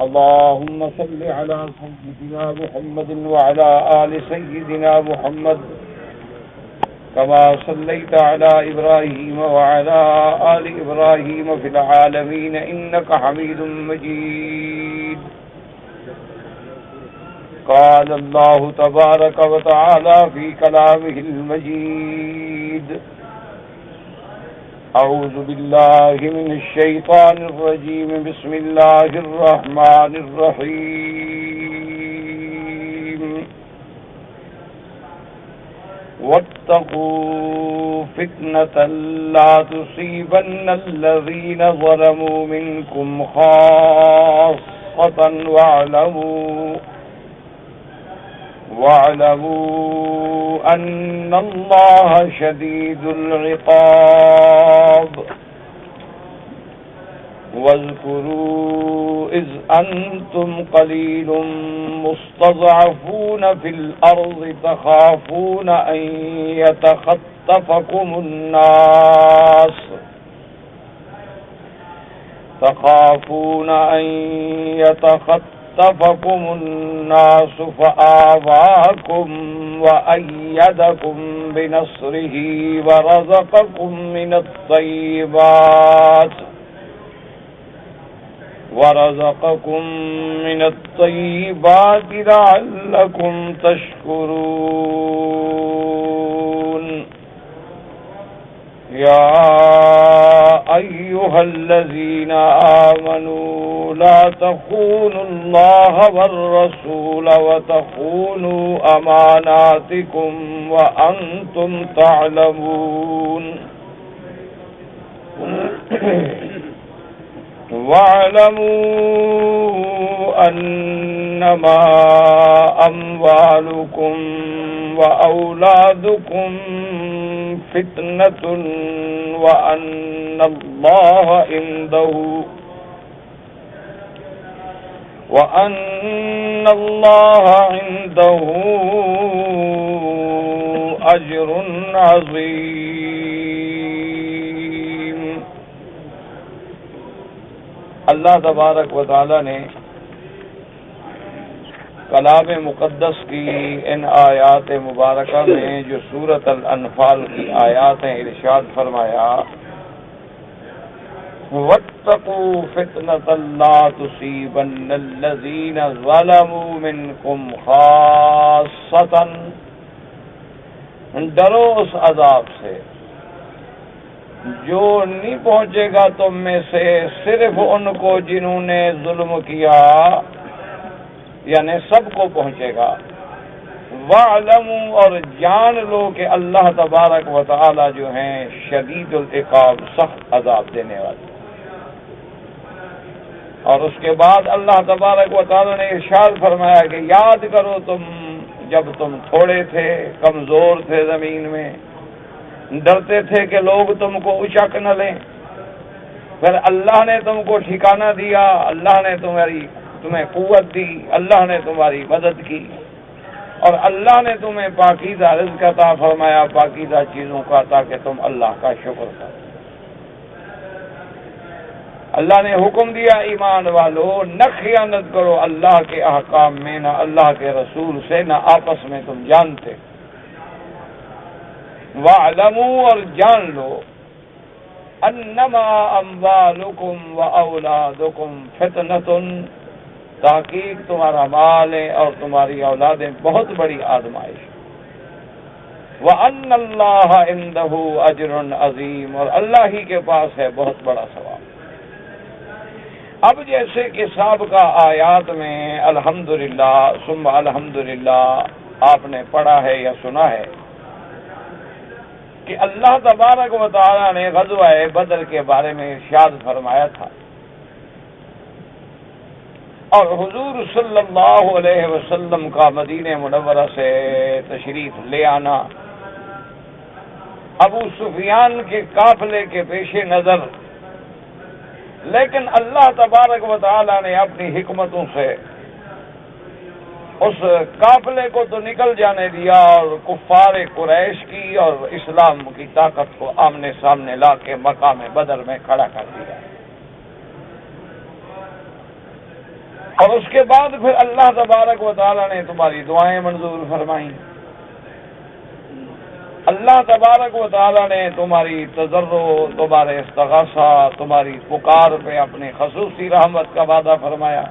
اللهم صل على سيدنا محمد وعلى آل سيدنا محمد كما صليت على إبراهيم وعلى آل إبراهيم في العالمين إنك حميد مجيد. قال الله تبارك وتعالى في كلامه المجيد: أعوذ بالله من الشيطان الرجيم. بسم الله الرحمن الرحيم. واتقوا فتنة لا تصيبن الذين ظلموا منكم خاصة واعلموا أن الله شديد العقاب. واذكروا إذ أنتم قليل مستضعفون في الأرض تخافون أن يتخطفكم الناس فآواكم وأيدكم بنصره ورزقكم من الطيبات لعلكم تشكرون. يا أيها الذين آمنوا لا تخونوا الله والرسول وتخونوا أماناتكم وأنتم تعلمون. واعلموا أنما أموالكم وأولادكم فتنة وأن الله عنده أجر عظيم. اللہ تبارک و تعالی نے کلام مقدس کی ان آیات مبارکہ میں جو سورۃ الانفال کی آیات ہیں ارشاد فرمایا: وَاتَّقُوا فِتْنَةً لَا تُصِيبَنَّ الَّذِينَ ظَلَمُوا مِنْكُمْ خَاصَّةً. ڈرو اس عذاب سے جو نہیں پہنچے گا تم میں سے صرف ان کو جنہوں نے ظلم کیا، یعنی سب کو پہنچے گا. وَاعْلَمُوا، اور جان لو کہ اللہ تبارک و تعالی جو ہیں شدید العقاب، سخت عذاب دینے والے. اور اس کے بعد اللہ تبارک و تعالی نے ارشاد فرمایا کہ یاد کرو تم جب تم تھوڑے تھے، کمزور تھے، زمین میں ڈرتے تھے کہ لوگ تم کو اچک نہ لیں، پھر اللہ نے تم کو ٹھکانہ دیا، اللہ نے تمہیں قوت دی، اللہ نے تمہاری مدد کی، اور اللہ نے تمہیں پاکیزہ رزق عطا فرمایا، پاکیزہ چیزوں کا، تاکہ تم اللہ کا شکر کرو. اللہ نے حکم دیا ایمان والو نہ خیانت کرو اللہ کے احکام میں، نہ اللہ کے رسول سے، نہ آپس میں تم جانتے. وَاعْلَمُوا، اور جان لو، انما اموالکم واولادکم فتنۃ، تحقیق تمہارا مال ہے اور تمہاری اولادیں بہت بڑی آزمائش. وَأَنَّ اللَّهَ عِندَهُ أَجْرٌ عَظِيمٌ، اور اللہ ہی کے پاس ہے بہت بڑا ثواب. اب جیسے کہ سابقہ آیات میں الحمدللہ ثم الحمدللہ آپ نے پڑھا ہے یا سنا ہے کہ اللہ تبارک و تعالی نے غزوہ بدر کے بارے میں ارشاد فرمایا تھا، اور حضور صلی اللہ علیہ وسلم کا مدینہ منورہ سے تشریف لے آنا ابو سفیان کے قافلے کے پیش نظر، لیکن اللہ تبارک و تعالی نے اپنی حکمتوں سے اس قافلے کو تو نکل جانے دیا اور کفار قریش کی اور اسلام کی طاقت کو آمنے سامنے لا کے مقام بدر میں کھڑا کر دیا. اور اس کے بعد پھر اللہ تبارک و تعالیٰ نے تمہاری دعائیں منظور فرمائیں، اللہ تبارک و تعالیٰ نے تمہاری تضرع، تمہارے استغاثہ، تمہاری پکار پہ اپنی خصوصی رحمت کا وعدہ فرمایا،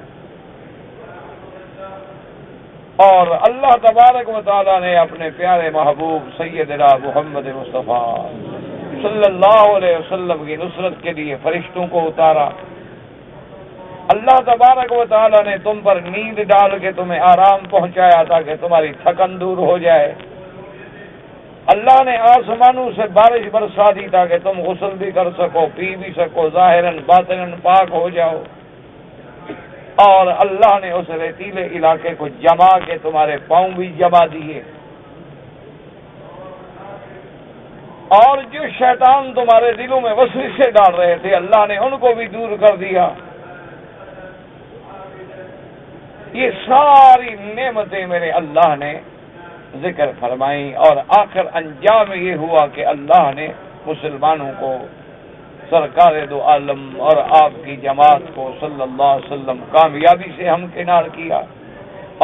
اور اللہ تبارک و تعالیٰ نے اپنے پیارے محبوب سیدنا محمد مصطفیٰ صلی اللہ علیہ وسلم کی نصرت کے لیے فرشتوں کو اتارا، اللہ تبارک و تعالیٰ نے تم پر نیند ڈال کے تمہیں آرام پہنچایا تاکہ تمہاری تھکن دور ہو جائے، اللہ نے آسمانوں سے بارش برسا دی تاکہ تم غسل بھی کر سکو، پی بھی سکو، ظاہراً باطناً پاک ہو جاؤ، اور اللہ نے اس ریتیلے علاقے کو جما کے تمہارے پاؤں بھی جما دیے، اور جو شیطان تمہارے دلوں میں وسوسے ڈال رہے تھے اللہ نے ان کو بھی دور کر دیا۔ یہ ساری نعمتیں میرے اللہ نے ذکر فرمائیں، اور آخر انجام یہ ہوا کہ اللہ نے مسلمانوں کو، سرکار دو عالم اور آپ کی جماعت کو صلی اللہ علیہ وسلم کامیابی سے ہمکنار کیا،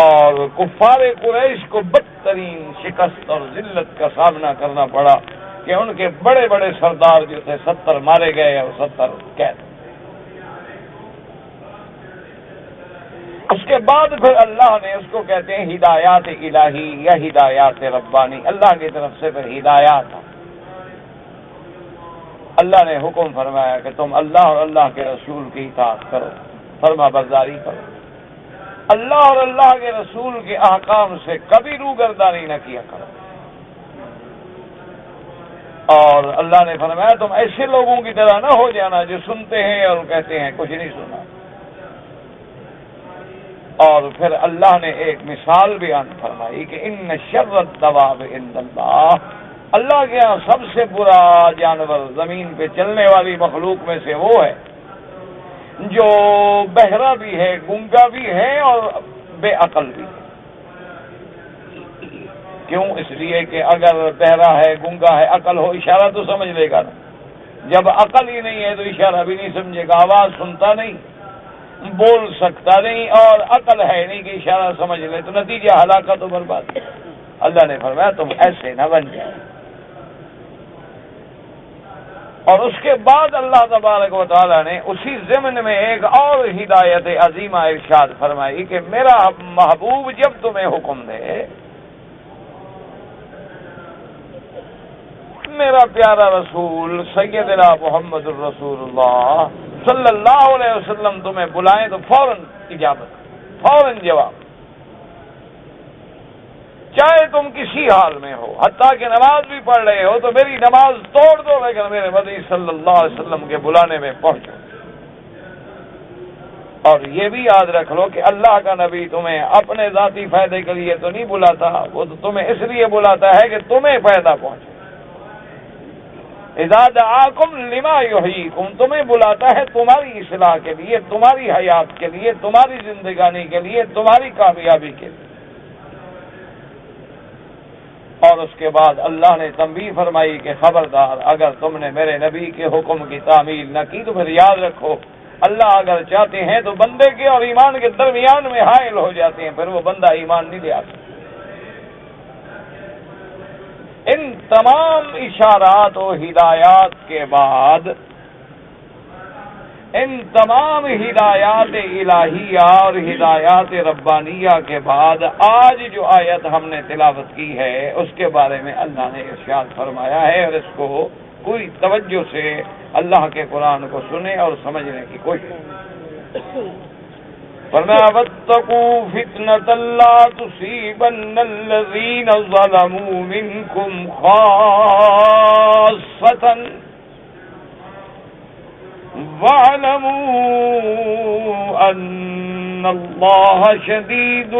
اور کفار قریش کو بدترین شکست اور ذلت کا سامنا کرنا پڑا کہ ان کے بڑے بڑے سردار جو تھے 70 مارے گئے اور 70 قید۔ اس کے بعد پھر اللہ نے، اس کو کہتے ہیں ہدایات الہی یا ہدایات ربانی، اللہ کی طرف سے پھر ہدایات، اللہ نے حکم فرمایا کہ تم اللہ اور اللہ کے رسول کی اطاعت کرو، فرما برداری کرو، اللہ اور اللہ کے رسول کے احکام سے کبھی روگردانی نہ کیا کرو، اور اللہ نے فرمایا تم ایسے لوگوں کی طرح نہ ہو جانا جو سنتے ہیں اور کہتے ہیں کچھ نہیں سنا۔ اور پھر اللہ نے ایک مثال بیان فرمائی کہ ان شر الدواب عند اللہ، اللہ کے یہاں سب سے برا جانور زمین پہ چلنے والی مخلوق میں سے وہ ہے جو بہرا بھی ہے، گونگا بھی ہے اور بے عقل بھی ہے۔ کیوں؟ اس لیے کہ اگر بہرا ہے، گونگا ہے، عقل ہو، اشارہ تو سمجھ لے گا نا، جب عقل ہی نہیں ہے تو اشارہ بھی نہیں سمجھے گا، آواز سنتا نہیں، بول سکتا نہیں، اور عقل ہے نہیں کہ اشارہ سمجھ لے، تو نتیجہ ہلاکت و برباد۔ اللہ نے فرمایا تم ایسے نہ بن جاؤ۔ اور اس کے بعد اللہ تبارک و تعالیٰ نے اسی ضمن میں ایک اور ہدایت عظیمہ ارشاد فرمائی کہ میرا محبوب جب تمہیں حکم دے، میرا پیارا رسول سیدنا محمد الرسول اللہ صلی اللہ علیہ وسلم تمہیں بلائیں تو فوراً اجابت، فوراً جواب، چاہے تم کسی حال میں ہو، حتیٰ کہ نماز بھی پڑھ رہے ہو تو میری نماز توڑ دو لیکن میرے مدنی صلی اللہ علیہ وسلم کے بلانے میں پہنچو۔ اور یہ بھی یاد رکھ لو کہ اللہ کا نبی تمہیں اپنے ذاتی فائدے کے لیے تو نہیں بلاتا، وہ تو تمہیں اس لیے بلاتا ہے کہ تمہیں فائدہ پہنچے۔ اذا دعاکم لما یحییکم، تمہیں بلاتا ہے تمہاری اصلاح کے لیے، تمہاری حیات کے لیے، تمہاری زندگانی کے لیے، تمہاری کامیابی کے لیے۔ اور اس کے بعد اللہ نے تنبیہ فرمائی کہ خبردار اگر تم نے میرے نبی کے حکم کی تعمیل نہ کی تو پھر یاد رکھو اللہ اگر چاہتے ہیں تو بندے کے اور ایمان کے درمیان میں حائل ہو جاتے ہیں، پھر وہ بندہ ایمان نہیں لے آتا۔ ان تمام اشارات و ہدایات کے بعد، ان تمام ہدایات الہیہ اور ہدایات ربانیہ کے بعد آج جو آیت ہم نے تلاوت کی ہے اس کے بارے میں اللہ نے ارشاد فرمایا ہے، اور اس کو پوری توجہ سے اللہ کے قرآن کو سنیں اور سمجھنے کی کوشش کریں۔ فرمایا واتقوا فتنة لا تصيبن الذين ظلموا منكم خاصة واعلموا أن الله شديد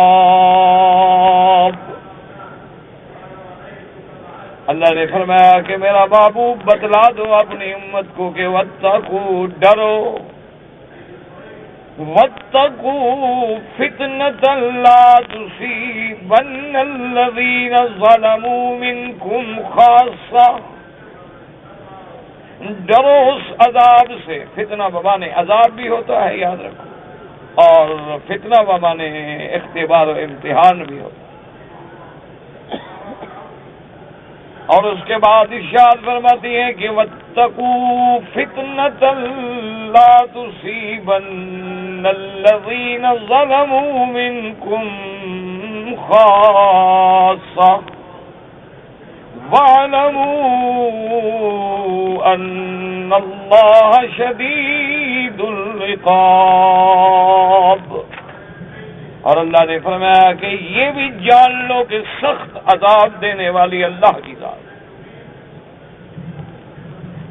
العقاب۔ اللہ نے فرمایا کہ میرا محبوب بتلا دو اپنی امت کو کہ واتقوا، ڈرو، واتقوا فتنة لا تصيبن الذين ظلموا منكم خاصة، ڈرو اس عذاب سے. فتنہ بمانے عذاب بھی ہوتا ہے، یاد رکھو، اور فتنہ بمانے اختبار و امتحان بھی ہوتا ہے. اور اس کے بعد ارشاد فرماتی ہیں کہ وَاتَّقُوا فِتْنَةً لَا تُصِيبَنَّ الَّذِينَ ظَلَمُوا مِنكُمْ خَاصَّةً وَاعْلَمُوا أَنَّ اللَّهَ شَدِيدُ الْعِقَابِ. اور اللہ نے فرمایا کہ یہ بھی جان لو کہ سخت عذاب دینے والی اللہ کی ذات.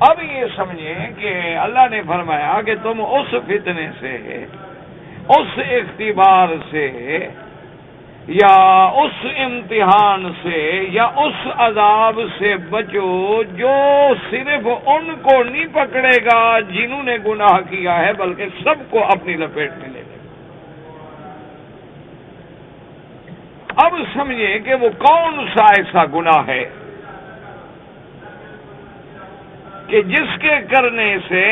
اب یہ سمجھیں کہ اللہ نے فرمایا کہ تم اس فتنے سے، اس اختبار سے، یا اس امتحان سے، یا اس عذاب سے بچو جو صرف ان کو نہیں پکڑے گا جنہوں نے گناہ کیا ہے، بلکہ سب کو اپنی لپیٹ میں لے لے. اب سمجھیں کہ وہ کون سا ایسا گناہ ہے کہ جس کے کرنے سے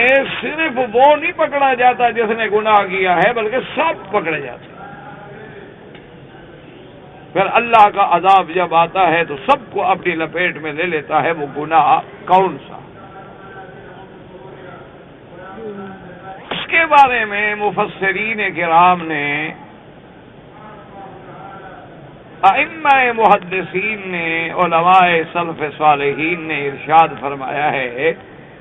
صرف وہ نہیں پکڑا جاتا جس نے گناہ کیا ہے، بلکہ سب پکڑے جاتے ہیں. پھر اللہ کا عذاب جب آتا ہے تو سب کو اپنی لپیٹ میں لے لیتا ہے. وہ گناہ کون سا؟ اس کے بارے میں مفسرین کرام نے، ائمہ محدثین نے، علماء سلف صالحین نے ارشاد فرمایا ہے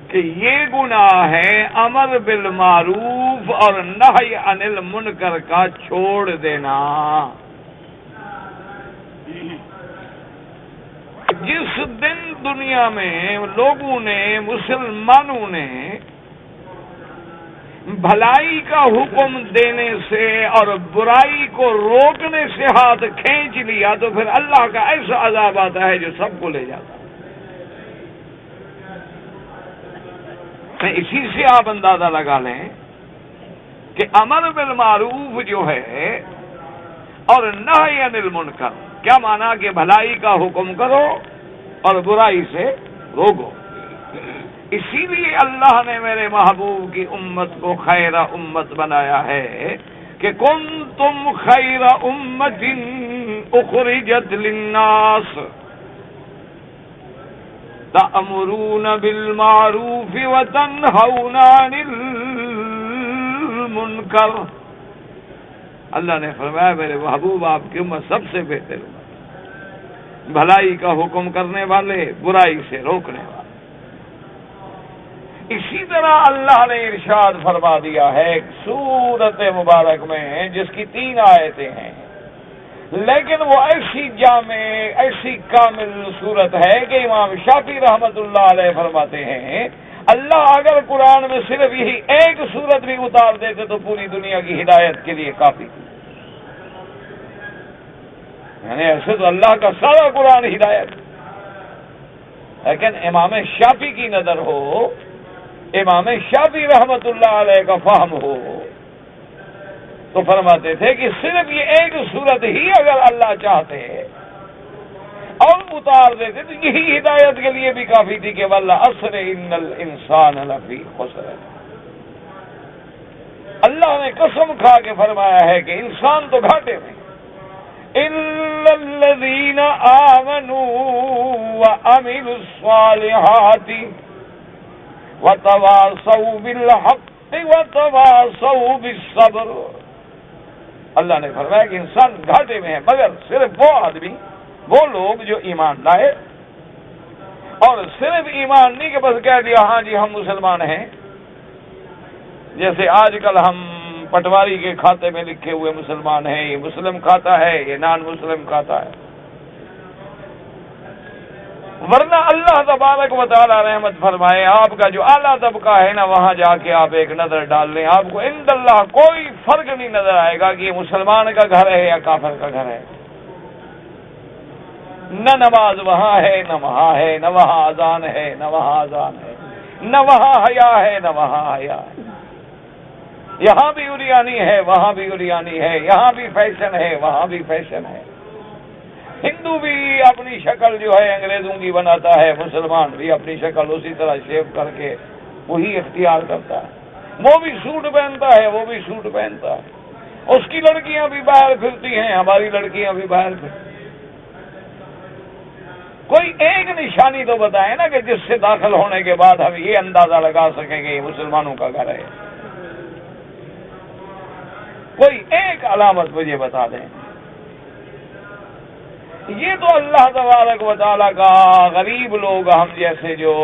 کہ یہ گناہ ہے امر بالمعروف اور نہی عن المنکر کا چھوڑ دینا. جس دن دنیا میں لوگوں نے، مسلمانوں نے بھلائی کا حکم دینے سے اور برائی کو روکنے سے ہاتھ کھینچ لیا تو پھر اللہ کا ایسا عذاب آتا ہے جو سب کو لے جاتا ہے. اسی سے آپ اندازہ لگا لیں کہ امر بالمعروف جو ہے اور نہی عن المنکر، کیا مانا کہ بھلائی کا حکم کرو اور برائی سے روکو. اسی لیے اللہ نے میرے محبوب کی امت کو خیر امت بنایا ہے کہ کنتم خیر امت اخرجت للناس تأمرون بالمعروف وتنہون عن المنکر. اللہ نے فرمایا میرے محبوب آپ کی امت سب سے بہتر امت، بھلائی کا حکم کرنے والے، برائی سے روکنے والے. اسی طرح اللہ نے ارشاد فرما دیا ہے ایک سورت مبارک میں جس کی 3 آیتیں ہیں، لیکن وہ ایسی جامع، ایسی کامل صورت ہے کہ امام شافعی رحمت اللہ علیہ فرماتے ہیں اللہ اگر قرآن میں صرف یہی ایک صورت بھی اتار دیتے تو پوری دنیا کی ہدایت کے لیے کافی تھی. یعنی ایسے تو اللہ کا سارا قرآن ہدایت، لیکن امام شافعی کی نظر ہو، امام شافعی رحمت اللہ علیہ کا فہم ہو تو فرماتے تھے کہ صرف یہ ایک صورت ہی اگر اللہ چاہتے اور اتار دیتے تو یہی ہدایت کے لیے بھی کافی تھی کہ والعصر ان الانسان لفی خسر. اللہ نے قسم کھا کے فرمایا ہے کہ انسان تو گھاٹے میں، الا الذین آمنوا وعملوا الصالحات وتواصوا بالحق وتواصوا بالصبر. اللہ نے فرمایا کہ انسان گھاٹے میں ہے مگر صرف وہ آدمی، وہ لوگ جو ایمان لائے، اور صرف ایمان نہیں کہ بس کہہ دیا ہاں جی ہم مسلمان ہیں، جیسے آج کل ہم پٹواری کے کھاتے میں لکھے ہوئے مسلمان ہیں، یہ مسلم کھاتا ہے، یہ نان مسلم کھاتا ہے. ورنہ اللہ تبارک و تعالی رحمت فرمائے آپ کا جو اعلیٰ طبقہ ہے نا، وہاں جا کے آپ ایک نظر ڈال لیں، آپ کو عند اللہ کوئی فرق نہیں نظر آئے گا کہ یہ مسلمان کا گھر ہے یا کافر کا گھر ہے. نہ نماز وہاں ہے، نہ وہاں ہے، نہ وہاں اذان ہے، نہ وہاں اذان ہے، نہ وہاں حیا ہے، نہ وہاں حیا ہے. یہاں بھی عریانی ہے، وہاں بھی عریانی ہے، یہاں بھی فیشن ہے، وہاں بھی فیشن ہے. ہندو بھی اپنی شکل جو ہے انگریزوں کی بناتا ہے، مسلمان بھی اپنی شکل اسی طرح شیو کر کے وہی اختیار کرتا ہے، وہ بھی سوٹ پہنتا ہے، وہ بھی سوٹ پہنتا ہے، اس کی لڑکیاں بھی باہر پھرتی ہیں، ہماری لڑکیاں بھی باہر پھرتی ہیں۔ کوئی ایک نشانی تو بتائیں نا کہ جس سے داخل ہونے کے بعد ہم یہ اندازہ لگا سکیں گے یہ مسلمانوں کا گھر ہے، کوئی ایک علامت مجھے بتا دیں۔ یہ تو اللہ تبارک و تعالیٰ کا غریب لوگ ہم جیسے جو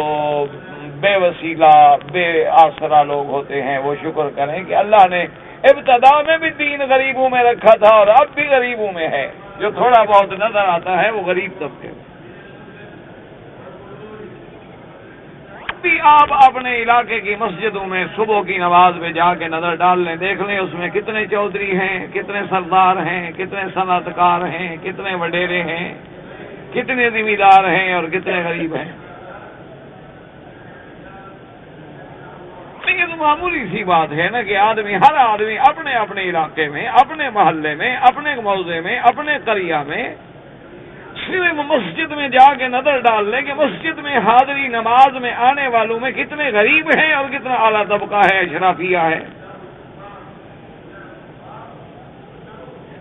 بے وسیلہ بے آسرا لوگ ہوتے ہیں وہ شکر کریں کہ اللہ نے ابتدا میں بھی دین غریبوں میں رکھا تھا اور اب بھی غریبوں میں ہے، جو تھوڑا بہت نظر آتا ہے وہ غریب طبقے میں۔ بھی آپ اپنے علاقے کی مسجدوں میں صبح کی نماز میں جا کے نظر ڈال لیں، دیکھ لیں اس میں کتنے چودھری ہیں، کتنے سردار ہیں، کتنے صنعت کار ہیں، کتنے وڈیرے ہیں، کتنے زمیندار ہیں اور کتنے غریب ہیں۔ یہ تو معمولی سی بات ہے نا کہ ہر آدمی اپنے اپنے علاقے میں، اپنے محلے میں، اپنے موضع میں، اپنے قریہ میں صرف مسجد میں جا کے نظر ڈال لیں کہ مسجد میں حاضری نماز میں آنے والوں میں کتنے غریب ہیں اور کتنا اعلیٰ طبقہ ہے، اشرافیہ ہے،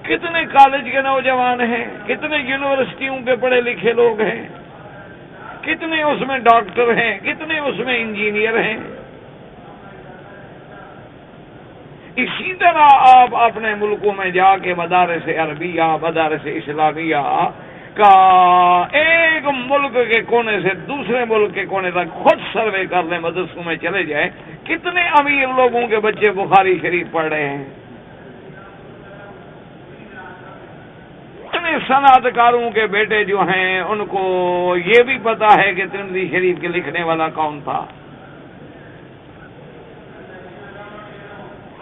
کتنے کالج کے نوجوان ہیں، کتنے یونیورسٹیوں کے پڑھے لکھے لوگ ہیں، کتنے اس میں ڈاکٹر ہیں، کتنے اس میں انجینئر ہیں۔ اسی طرح آپ اپنے ملکوں میں جا کے مدارس عربیہ، مدارس اسلامیہ کا ایک ملک کے کونے سے دوسرے ملک کے کونے تک خود سروے کر لیں، مدرسوں میں چلے جائیں، کتنے امیر لوگوں کے بچے بخاری شریف پڑھ رہے ہیں، کتنے صنعت کاروں کے بیٹے جو ہیں ان کو یہ بھی پتا ہے کہ ترمذی شریف کے لکھنے والا کون تھا۔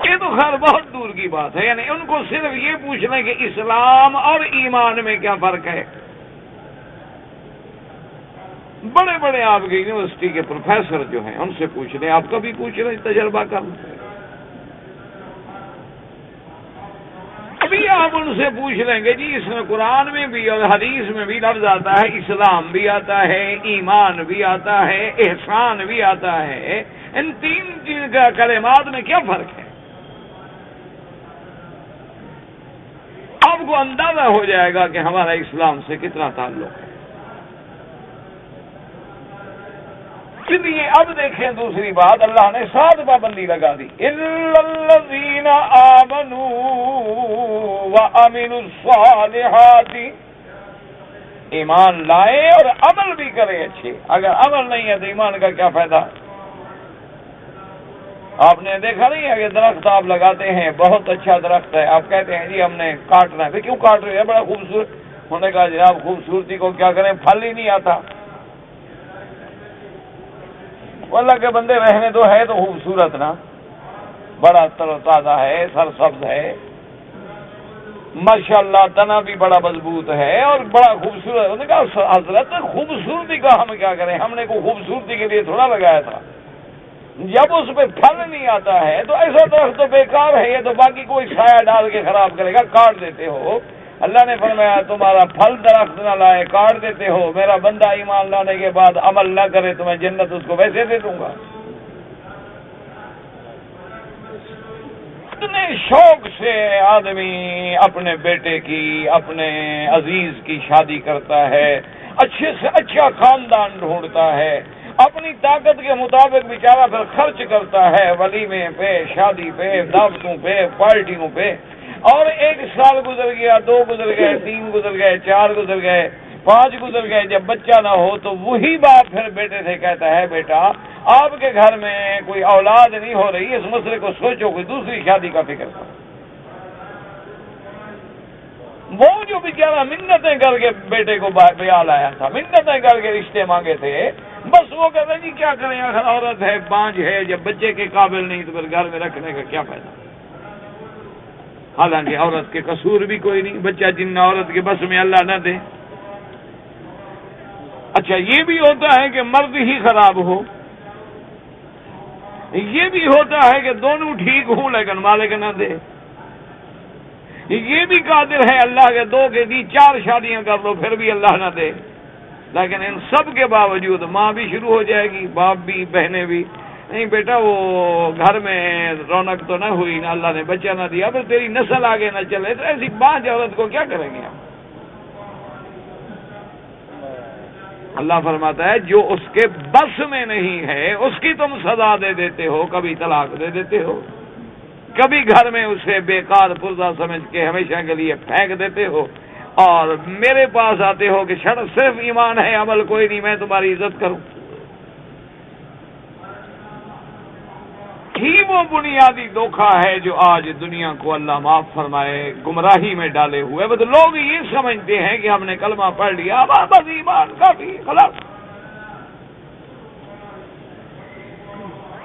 یہ تو خیر بہت دور کی بات ہے، یعنی ان کو صرف یہ پوچھ لیں کہ اسلام اور ایمان میں کیا فرق ہے۔ بڑے بڑے آپ کے یونیورسٹی کے پروفیسر جو ہیں ان سے پوچھ لیں، آپ کبھی پوچھ لیں، تجربہ کر لیں۔ ابھی آپ ان سے پوچھ لیں گے جی اس میں قرآن میں بھی اور حدیث میں بھی لفظ آتا ہے، اسلام بھی آتا ہے، ایمان بھی آتا ہے، احسان بھی آتا ہے، ان تین چیز کا کلمات میں کیا فرق ہے؟ آپ کو اندازہ ہو جائے گا کہ ہمارا اسلام سے کتنا تعلق ہے۔ اس لیے اب دیکھیں دوسری بات، اللہ نے 7 پابندی لگا دی، اِلَّا الَّذِينَ آمَنُوا وَعَمِلُوا الصَّالِحَاتِ، ایمان لائے اور عمل بھی کرے اچھے۔ اگر عمل نہیں ہے تو ایمان کا کیا فائدہ؟ آپ نے دیکھا نہیں ہے کہ درخت آپ لگاتے ہیں، بہت اچھا درخت ہے، آپ کہتے ہیں جی ہم نے کاٹنا ہے، کیوں کاٹ رہے ہیں؟ بڑا خوبصورت ہونے کا، جناب خوبصورتی کو کیا کریں، پھل ہی نہیں آتا۔ اللہ کے بندے رہنے تو ہے تو خوبصورت نا، بڑا تر و تازہ ہے، سرسبز ہے، ماشاءاللہ تنا بھی بڑا مضبوط ہے اور بڑا خوبصورت۔ انہوں نے کہا حضرت خوبصورتی کا ہم کیا کریں، ہم نے کوئی خوبصورتی کے لیے تھوڑا لگایا تھا، جب اس پہ پھل نہیں آتا ہے تو ایسا درخت تو بیکار ہے، یہ تو باقی کوئی سایہ ڈال کے خراب کرے گا، کاٹ دیتے ہو۔ اللہ نے فرمایا تمہارا پھل درخت نہ لائے کاٹ دیتے ہو، میرا بندہ ایمان لانے کے بعد عمل نہ کرے تو میں جنت اس کو ویسے دے دوں گا۔ اتنے شوق سے آدمی اپنے بیٹے کی، اپنے عزیز کی شادی کرتا ہے، اچھے سے اچھا خاندان ڈھونڈتا ہے، اپنی طاقت کے مطابق بیچارہ پھر خرچ کرتا ہے، ولیمے پہ، شادی پہ، دعوتوں پہ، پارٹیوں پہ، اور 1 سال گزر گیا، 2 گزر گئے، 3 گزر گئے، 4 گزر گئے، 5 گزر گئے، جب بچہ نہ ہو تو وہی باپ پھر بیٹے سے کہتا ہے بیٹا آپ کے گھر میں کوئی اولاد نہیں ہو رہی، اس مسئلے کو سوچو، کوئی دوسری شادی کا فکر کرو۔ وہ جو بیچارہ منتیں کر کے بیٹے کو بیاہ لایا تھا، منتیں کر کے رشتے مانگے تھے، بس وہ کہتا ہے جی کیا کریں، آخر عورت ہے، بانجھ ہے، جب بچے کے قابل نہیں تو پھر گھر میں رکھنے کا کیا فائدہ؟ حالانکہ عورت کے قصور بھی کوئی نہیں، بچہ جن عورت کے بس میں اللہ نہ دے۔ اچھا یہ بھی ہوتا ہے کہ مرد ہی خراب ہو، یہ بھی ہوتا ہے کہ دونوں ٹھیک ہوں لیکن مالک نہ دے، یہ بھی قادر ہے اللہ کے 2 کے دی 4 شادیاں کر لو پھر بھی اللہ نہ دے، لیکن ان سب کے باوجود ماں بھی شروع ہو جائے گی، باپ بھی، بہنیں بھی، نہیں بیٹا وہ گھر میں رونق تو نہ ہوئی، نہ اللہ نے بچہ نہ دیا، پھر تیری نسل آگے نہ چلے، تو ایسی بانجھ عورت کو کیا کریں گے ہم؟ اللہ فرماتا ہے جو اس کے بس میں نہیں ہے اس کی تم سزا دے دیتے ہو، کبھی طلاق دے دیتے ہو، کبھی گھر میں اسے بیکار پرزہ سمجھ کے ہمیشہ کے لیے پھینک دیتے ہو، اور میرے پاس آتے ہو کہ صرف ایمان ہے، عمل کوئی نہیں، میں تمہاری عزت کروں۔ ہی وہ بنیادی دھوکہ ہے جو آج دنیا کو اللہ معاف فرمائے گمراہی میں ڈالے ہوئے۔ بس لوگ یہ سمجھتے ہیں کہ ہم نے کلمہ پڑھ لیا بس ایمان کافی، خلاص۔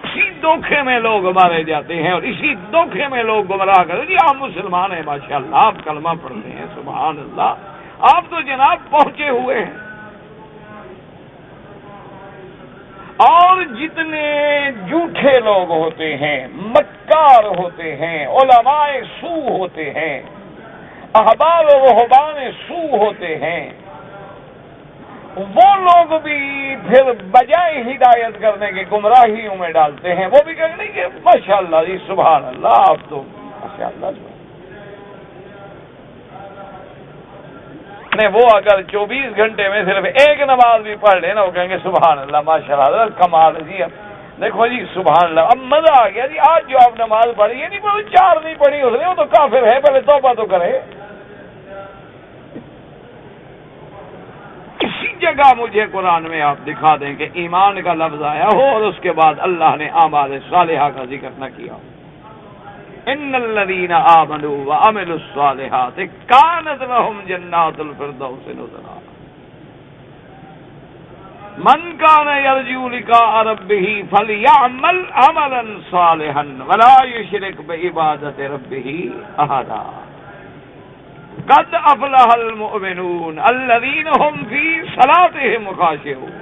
اسی دھوکے میں لوگ مارے جاتے ہیں اور اسی دھوکے میں لوگ گمراہ کرتے ہیں۔ جی آپ مسلمان ہیں ماشاءاللہ، آپ کلمہ پڑھتے ہیں، سبحان اللہ، آپ تو جناب پہنچے ہوئے ہیں۔ اور جتنے جھوٹے لوگ ہوتے ہیں، مکار ہوتے ہیں، علماء سو ہوتے ہیں، احبار و رہبان سو ہوتے ہیں، وہ لوگ بھی پھر بجائے ہدایت کرنے کے گمراہیوں میں ڈالتے ہیں۔ وہ بھی کہیں گے ماشاءاللہ جی سبحان اللہ، آپ تو ماشاءاللہ وہ اگر 24 گھنٹے میں صرف ایک نماز بھی پڑھ لیں نا، وہ کہیں گے سبحان اللہ ماشاءاللہ کمال ہے جی۔ اب دیکھو جی سبحان اللہ، اب مزہ آ گیا جی، آج جو آپ نماز پڑھی، یہ نہیں پڑھی 4 نہیں پڑھی اس نے، وہ تو کافر ہے، پہلے توبہ تو کرے۔ کسی جگہ مجھے قرآن میں آپ دکھا دیں کہ ایمان کا لفظ آیا ہو اور اس کے بعد اللہ نے اعمال صالحہ کا ذکر نہ کیا ہو۔ ان الذين آمنوا وعملوا الصالحات كانت لهم جنات الفردوس نزلا من كان يرجو لقاء ربه فليعمل عملا صالحا ولا يشرك بعبادة ربه احدا قد افلح المؤمنون الذين هم في صلاتهم خاشعون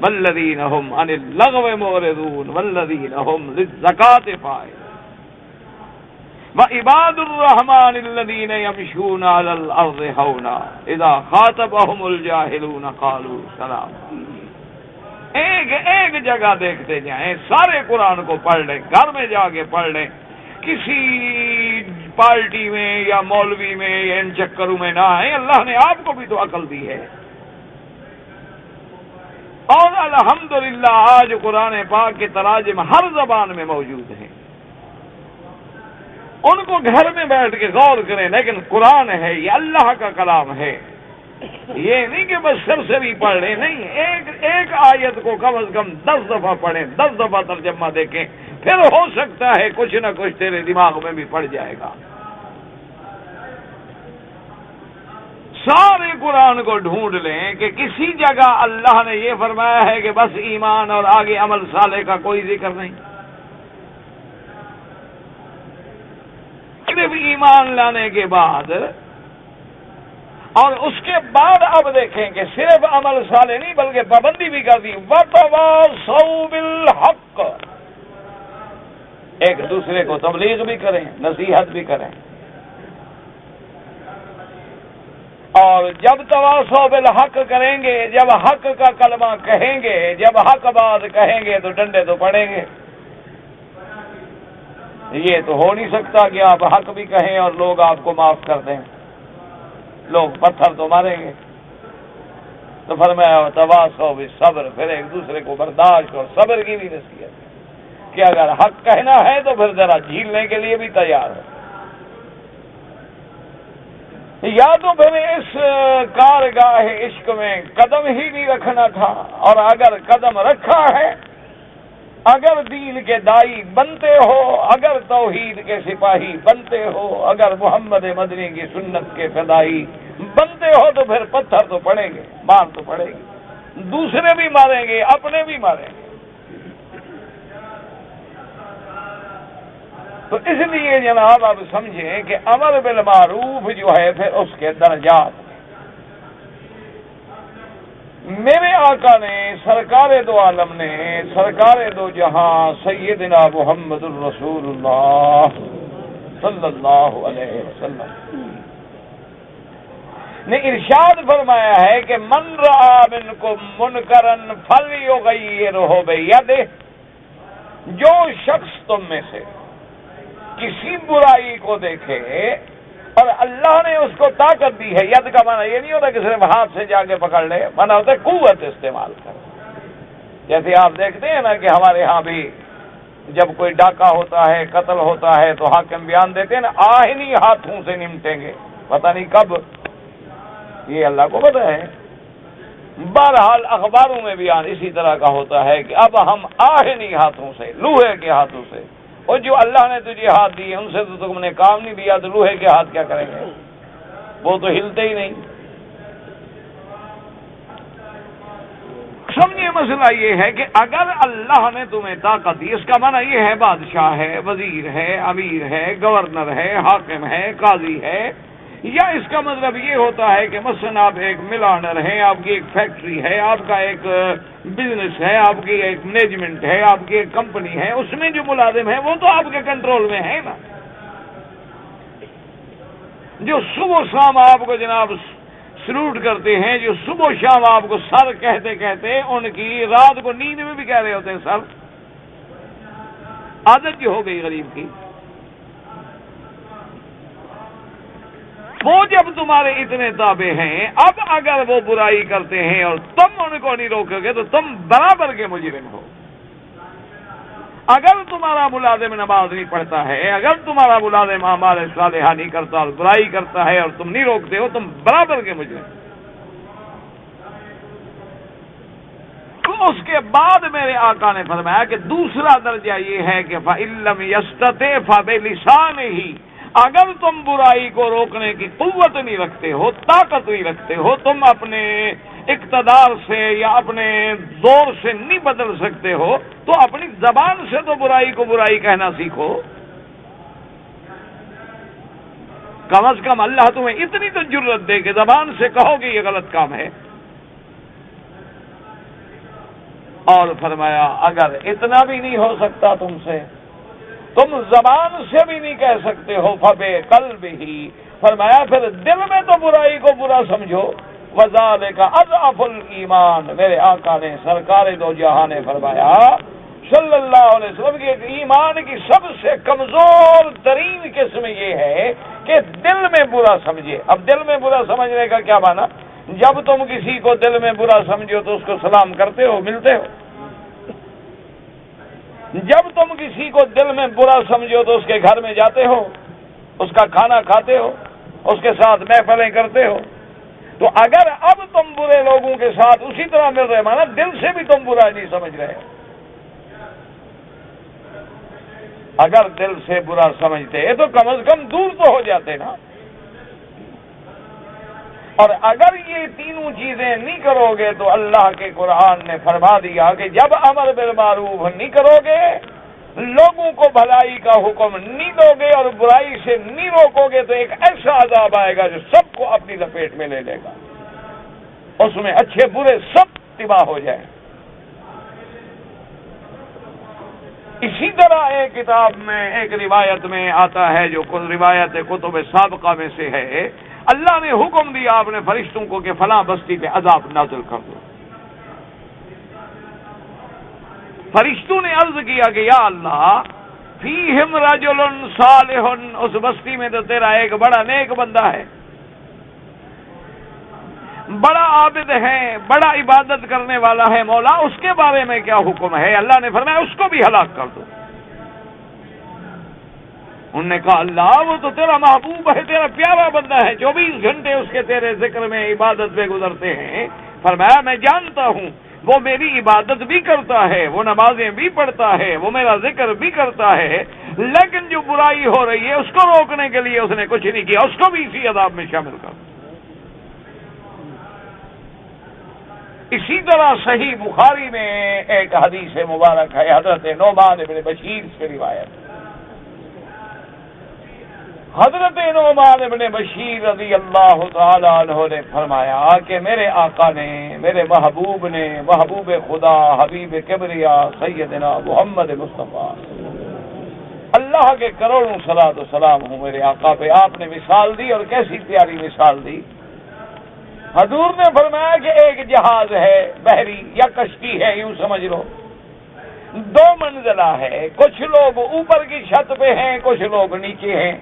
والذين هم عن اللغو معرضون والذين هم للزكاة فاعلون وعباد الرحمن الذين يمشون على الأرض هونا إذا خاطبهم الجاهلون قالوا سلاما۔ ایک جگہ دیکھتے جائیں، سارے قرآن کو پڑھ لیں، گھر میں جا کے پڑھ لیں، کسی پارٹی میں یا مولوی میں یا ان چکروں میں نہ آئیں۔ اللہ نے آپ کو بھی تو عقل دی ہے، اور الحمدللہ آج قرآن پاک کے تراجم ہر زبان میں موجود ہیں، ان کو گھر میں بیٹھ کے غور کریں، لیکن قرآن ہے، یہ اللہ کا کلام ہے، یہ نہیں کہ بس سر سے بھی پڑھ لیں، نہیں، ایک آیت کو کم از کم 10 دفعہ پڑھیں، 10 دفعہ ترجمہ دیکھیں، پھر ہو سکتا ہے کچھ نہ کچھ تیرے دماغ میں بھی پڑ جائے گا۔ سارے قرآن کو ڈھونڈ لیں کہ کسی جگہ اللہ نے یہ فرمایا ہے کہ بس ایمان اور آگے عمل صالح کا کوئی ذکر نہیں۔ صرف ایمان لانے کے بعد اور اس کے بعد اب دیکھیں کہ صرف عمل صالح نہیں بلکہ پابندی بھی کر دی، وَتَوَاصَوْا بِالْحَقِّ، ایک دوسرے کو تبلیغ بھی کریں، نصیحت بھی کریں، اور جب تواصو بالحق کریں گے، جب حق کا کلمہ کہیں گے، جب حق بات کہیں گے تو ڈنڈے تو پڑیں گے۔ یہ تو ہو نہیں سکتا کہ آپ حق بھی کہیں اور لوگ آپ کو معاف کر دیں، لوگ پتھر تو ماریں گے۔ تو فرمایا تواصو بالصبر، پھر ایک دوسرے کو برداشت اور صبر کی بھی نصیحت کہ اگر حق کہنا ہے تو پھر ذرا جھیلنے کے لیے بھی تیار ہو، یا تو پھر اس کارگاہ عشق میں قدم ہی نہیں رکھنا تھا، اور اگر قدم رکھا ہے، اگر دین کے دائی بنتے ہو، اگر توحید کے سپاہی بنتے ہو، اگر محمد مدنی کی سنت کے فدائی بنتے ہو، تو پھر پتھر تو پڑیں گے، مار تو پڑے گی، دوسرے بھی ماریں گے، اپنے بھی ماریں گے۔ تو اس لیے جناب آپ سمجھیں کہ امر بالمعروف جو ہے پھر اس کے درجات، میرے آقا نے، سرکار دو عالم نے، سرکار دو جہاں سیدنا محمد الرسول اللہ صلی اللہ علیہ وسلم نے ارشاد فرمایا ہے کہ من رأى منکم منکرا فلیغیرہ بیدہ، جو شخص تم میں سے کسی برائی کو دیکھے اور اللہ نے اس کو طاقت دی ہے، ید کا معنی یہ نہیں ہوتا کہ صرف ہاتھ سے جا کے پکڑ لے، معنی ہوتا ہے قوت استعمال کر. جیسے آپ دیکھتے ہیں نا کہ ہمارے ہاں بھی جب کوئی ڈاکہ ہوتا ہے، قتل ہوتا ہے، تو حاکم بیان دیتے ہیں نا آہنی ہاتھوں سے نمٹیں گے، پتہ نہیں کب، یہ اللہ کو پتہ ہے. بہرحال اخباروں میں بیان اسی طرح کا ہوتا ہے کہ اب ہم آہنی ہاتھوں سے، لوہے کے ہاتھوں سے، اور جو اللہ نے تجھے ہاتھ دیے ان سے تو تم نے کام نہیں لیا، تو لوہے کے ہاتھ کیا کریں گے، وہ تو ہلتے ہی نہیں. سمجھے مسئلہ یہ ہے کہ اگر اللہ نے تمہیں طاقت دی، اس کا معنی یہ ہے بادشاہ ہے، وزیر ہے، امیر ہے، گورنر ہے، حاکم ہے، قاضی ہے، یا اس کا مطلب یہ ہوتا ہے کہ مثلا آپ ایک مل آنر ہیں، آپ کی ایک فیکٹری ہے، آپ کا ایک بزنس ہے، آپ کی ایک مینجمنٹ ہے، آپ کی ایک کمپنی ہے، اس میں جو ملازم ہیں وہ تو آپ کے کنٹرول میں ہے نا، جو صبح شام آپ کو جناب سلوٹ کرتے ہیں، جو صبح شام آپ کو سر کہتے کہتے ان کی رات کو نیند میں بھی کہہ رہے ہوتے ہیں سر. عادت جو ہو گئی غریب کی. وہ جب تمہارے اتنے تابع ہیں، اب اگر وہ برائی کرتے ہیں اور تم ان کو نہیں روکو گے تو تم برابر کے مجرم ہو. اگر تمہارا ملازم نماز نہیں پڑھتا ہے، اگر تمہارا ملازم اعمال صالحہ نہیں کرتا اور برائی کرتا ہے اور تم نہیں روکتے ہو، تم برابر کے مجرم. تو اس کے بعد میرے آقا نے فرمایا کہ دوسرا درجہ یہ ہے کہ فَإِن لَّمْ يَسْتَطِعْ فَبِلِسَانِهِ، اگر تم برائی کو روکنے کی قوت نہیں رکھتے ہو، طاقت نہیں رکھتے ہو، تم اپنے اقتدار سے یا اپنے زور سے نہیں بدل سکتے ہو، تو اپنی زبان سے تو برائی کو برائی کہنا سیکھو. کم از کم اللہ تمہیں اتنی تو جرت دے کہ زبان سے کہو کہ یہ غلط کام ہے. اور فرمایا اگر اتنا بھی نہیں ہو سکتا تم سے، تم زبان سے بھی نہیں کہہ سکتے ہو، فَبِقَلْبِهِ، فرمایا پھر دل میں تو برائی کو برا سمجھو. وَذَلِكَ أَضْعَفُ الْإِيمَانِ، میرے آقا نے سرکار دو جہاں نے فرمایا صلی اللہ علیہ وسلم کہ ایمان کی سب سے کمزور ترین قسم یہ ہے کہ دل میں برا سمجھے. اب دل میں برا سمجھنے کا کیا معنی؟ جب تم کسی کو دل میں برا سمجھو تو اس کو سلام کرتے ہو، ملتے ہو. جب تم کسی کو دل میں برا سمجھو تو اس کے گھر میں جاتے ہو، اس کا کھانا کھاتے ہو، اس کے ساتھ محفلیں کرتے ہو. تو اگر اب تم برے لوگوں کے ساتھ اسی طرح مل رہے، مانا دل سے بھی تم برا نہیں سمجھ رہے. اگر دل سے برا سمجھتے تو کم از کم دور تو ہو جاتے نا. اور اگر یہ تینوں چیزیں نہیں کرو گے تو اللہ کے قرآن نے فرما دیا کہ جب امر بالمعروف نہیں کرو گے، لوگوں کو بھلائی کا حکم نہیں دو گے اور برائی سے نہیں روکو گے، تو ایک ایسا عذاب آئے گا جو سب کو اپنی لپیٹ میں لے لے گا، اس میں اچھے برے سب تباہ ہو جائیں. اسی طرح ایک کتاب میں ایک روایت میں آتا ہے جو روایت کتب سابقہ میں سے ہے، اللہ نے حکم دیا اپنے فرشتوں کو کہ فلاں بستی پہ عذاب نازل کر دو. فرشتوں نے عرض کیا کہ یا اللہ فیہم رجل صالح، اس بستی میں تو تیرا ایک بڑا نیک بندہ ہے، بڑا عابد ہے، بڑا عبادت کرنے والا ہے، مولا اس کے بارے میں کیا حکم ہے؟ اللہ نے فرمایا اس کو بھی ہلاک کر دو. انہوں نے کہا اللہ وہ تو تیرا محبوب ہے، تیرا پیارا بندہ ہے، 24 گھنٹے اس کے تیرے ذکر میں عبادت میں گزرتے ہیں. فرمایا میں جانتا ہوں وہ میری عبادت بھی کرتا ہے، وہ نمازیں بھی پڑھتا ہے، وہ میرا ذکر بھی کرتا ہے، لیکن جو برائی ہو رہی ہے اس کو روکنے کے لیے اس نے کچھ نہیں کیا، اس کو بھی اسی عذاب میں شامل کر. اسی طرح صحیح بخاری میں ایک حدیث مبارک ہے، حضرت نعمان بن بشیر سے روایت. حضرت نعمان بن بشیر رضی اللہ تعالی عنہ نے فرمایا کہ میرے آقا نے، میرے محبوب نے، محبوب خدا حبیب کبریا سیدنا محمد مصطفیٰ اللہ اللہ کے کروڑوں صلاۃ و سلام ہوں میرے آقا پہ، آپ نے مثال دی اور کیسی پیاری مثال دی۔ حضور نے فرمایا کہ ایک جہاز ہے بحری یا کشتی ہے، یوں سمجھ لو، 2 منزلہ ہے، کچھ لوگ اوپر کی چھت پہ ہیں، کچھ لوگ نیچے ہیں،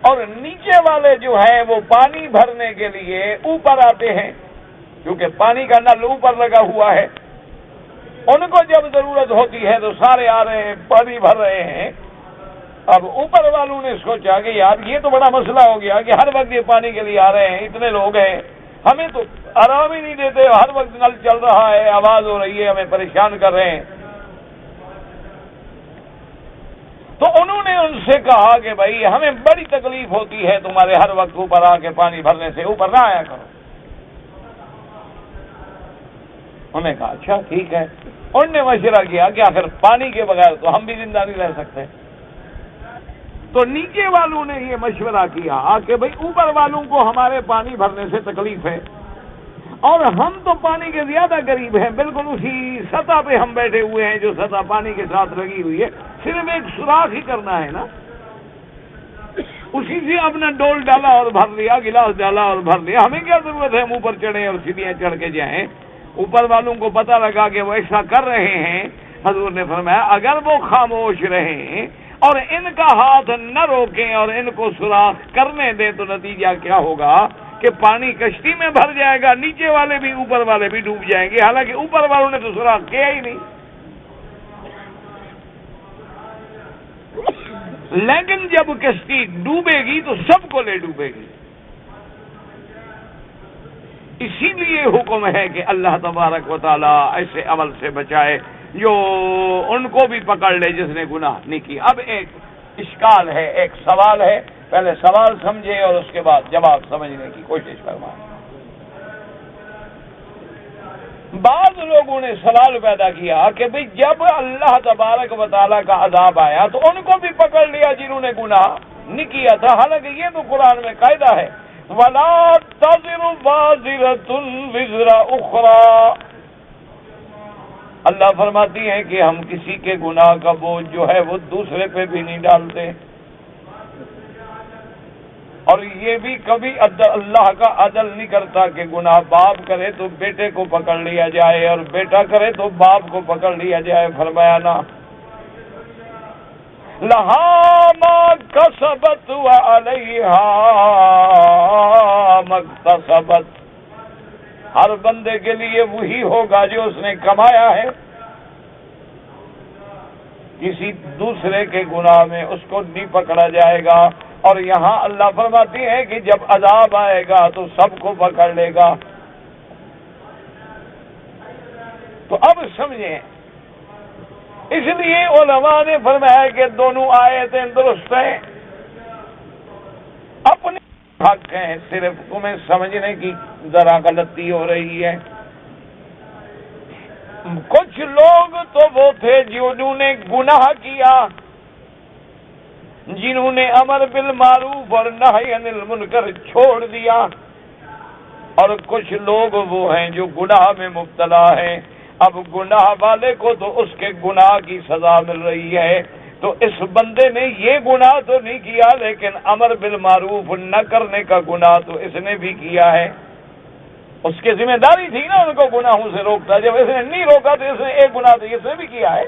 اور نیچے والے جو ہیں وہ پانی بھرنے کے لیے اوپر آتے ہیں، کیونکہ پانی کا نل اوپر لگا ہوا ہے، ان کو جب ضرورت ہوتی ہے تو سارے آ رہے ہیں، پانی بھر رہے ہیں۔ اب اوپر والوں نے سوچا کہ یار یہ تو بڑا مسئلہ ہو گیا کہ ہر وقت یہ پانی کے لیے آ رہے ہیں، اتنے لوگ ہیں، ہمیں تو آرام ہی نہیں دیتے، ہر وقت نل چل رہا ہے، آواز ہو رہی ہے، ہمیں پریشان کر رہے ہیں۔ تو انہوں نے ان سے کہا کہ بھائی ہمیں بڑی تکلیف ہوتی ہے تمہارے ہر وقت اوپر آ کے پانی بھرنے سے، اوپر نہ آیا کرو۔ انہوں نے کہا اچھا ٹھیک ہے۔ انہوں نے مشورہ کیا کہ آخر پانی کے بغیر تو ہم بھی زندہ نہیں رہ سکتے، تو نیچے والوں نے یہ مشورہ کیا کہ بھئی اوپر والوں کو ہمارے پانی بھرنے سے تکلیف ہے، اور ہم تو پانی کے زیادہ قریب ہیں، بالکل اسی سطح پہ ہم بیٹھے ہوئے ہیں جو سطح پانی کے ساتھ لگی ہوئی ہے، صرف ایک سوراخ ہی کرنا ہے نا، اسی سے اپنا ڈول ڈالا اور بھر لیا، گلاس ڈالا اور بھر لیا، ہمیں کیا ضرورت ہے ہم اوپر چڑھیں اور سیڑھیاں چڑھ کے جائیں۔ اوپر والوں کو پتہ لگا کہ وہ ایسا کر رہے ہیں، حضور نے فرمایا اگر وہ خاموش رہیں اور ان کا ہاتھ نہ روکیں اور ان کو سوراخ کرنے دیں تو نتیجہ کیا ہوگا کہ پانی کشتی میں بھر جائے گا، نیچے والے بھی اوپر والے بھی ڈوب جائیں گے، حالانکہ اوپر والوں نے تو سوراخ کیا ہی نہیں۔ لیکن جب کشتی ڈوبے گی تو سب کو لے ڈوبے گی، اسی لیے حکم ہے کہ اللہ تبارک و تعالیٰ ایسے عمل سے بچائے جو ان کو بھی پکڑ لے جس نے گناہ نہیں کیا۔ اب ایک اشکال ہے، ایک سوال ہے، پہلے سوال سمجھے اور اس کے بعد جواب سمجھنے کی کوشش فرمائیں۔ بعض لوگوں نے سوال پیدا کیا کہ بھئی جب اللہ تبارک و تعالیٰ کا عذاب آیا تو ان کو بھی پکڑ لیا جنہوں نے گناہ نہیں کیا تھا، حالانکہ یہ تو قرآن میں قاعدہ ہے وَلَا تَزِرُ وَازِرَةٌ وِزْرَ أُخْرَى۔ اللہ فرماتی ہیں کہ ہم کسی کے گناہ کا بوجھ جو ہے وہ دوسرے پہ بھی نہیں ڈالتے، اور یہ بھی کبھی اللہ کا عدل نہیں کرتا کہ گناہ باپ کرے تو بیٹے کو پکڑ لیا جائے اور بیٹا کرے تو باپ کو پکڑ لیا جائے، فرمایا نا لَهَا مَا كَسَبَتْ وَعَلَيْهَا مَا اكْتَسَبَتْ، ہر بندے کے لیے وہی ہوگا جو اس نے کمایا ہے، کسی دوسرے کے گناہ میں اس کو نہیں پکڑا جائے گا۔ اور یہاں اللہ فرماتی ہے کہ جب عذاب آئے گا تو سب کو پکڑ لے گا۔ تو اب سمجھیں، اس لیے علماء نے فرمایا کہ دونوں آیتیں درست ہیں، اپنے حق ہیں، صرف تمہیں سمجھنے کی ذرا غلطی ہو رہی ہے۔ کچھ لوگ تو وہ تھے جنہوں نے گناہ کیا، جنہوں نے امر بالمعروف اور نہی عن المنکر چھوڑ دیا، اور کچھ لوگ وہ ہیں جو گناہ میں مبتلا ہیں۔ اب گناہ والے کو تو اس کے گناہ کی سزا مل رہی ہے، تو اس بندے نے یہ گناہ تو نہیں کیا لیکن امر بالمعروف نہ کرنے کا گناہ تو اس نے بھی کیا ہے، اس کی ذمہ داری تھی نا ان کو گناہوں سے روکتا، جب اس نے نہیں روکا تو اس نے ایک گناہ تو اس نے بھی کیا ہے،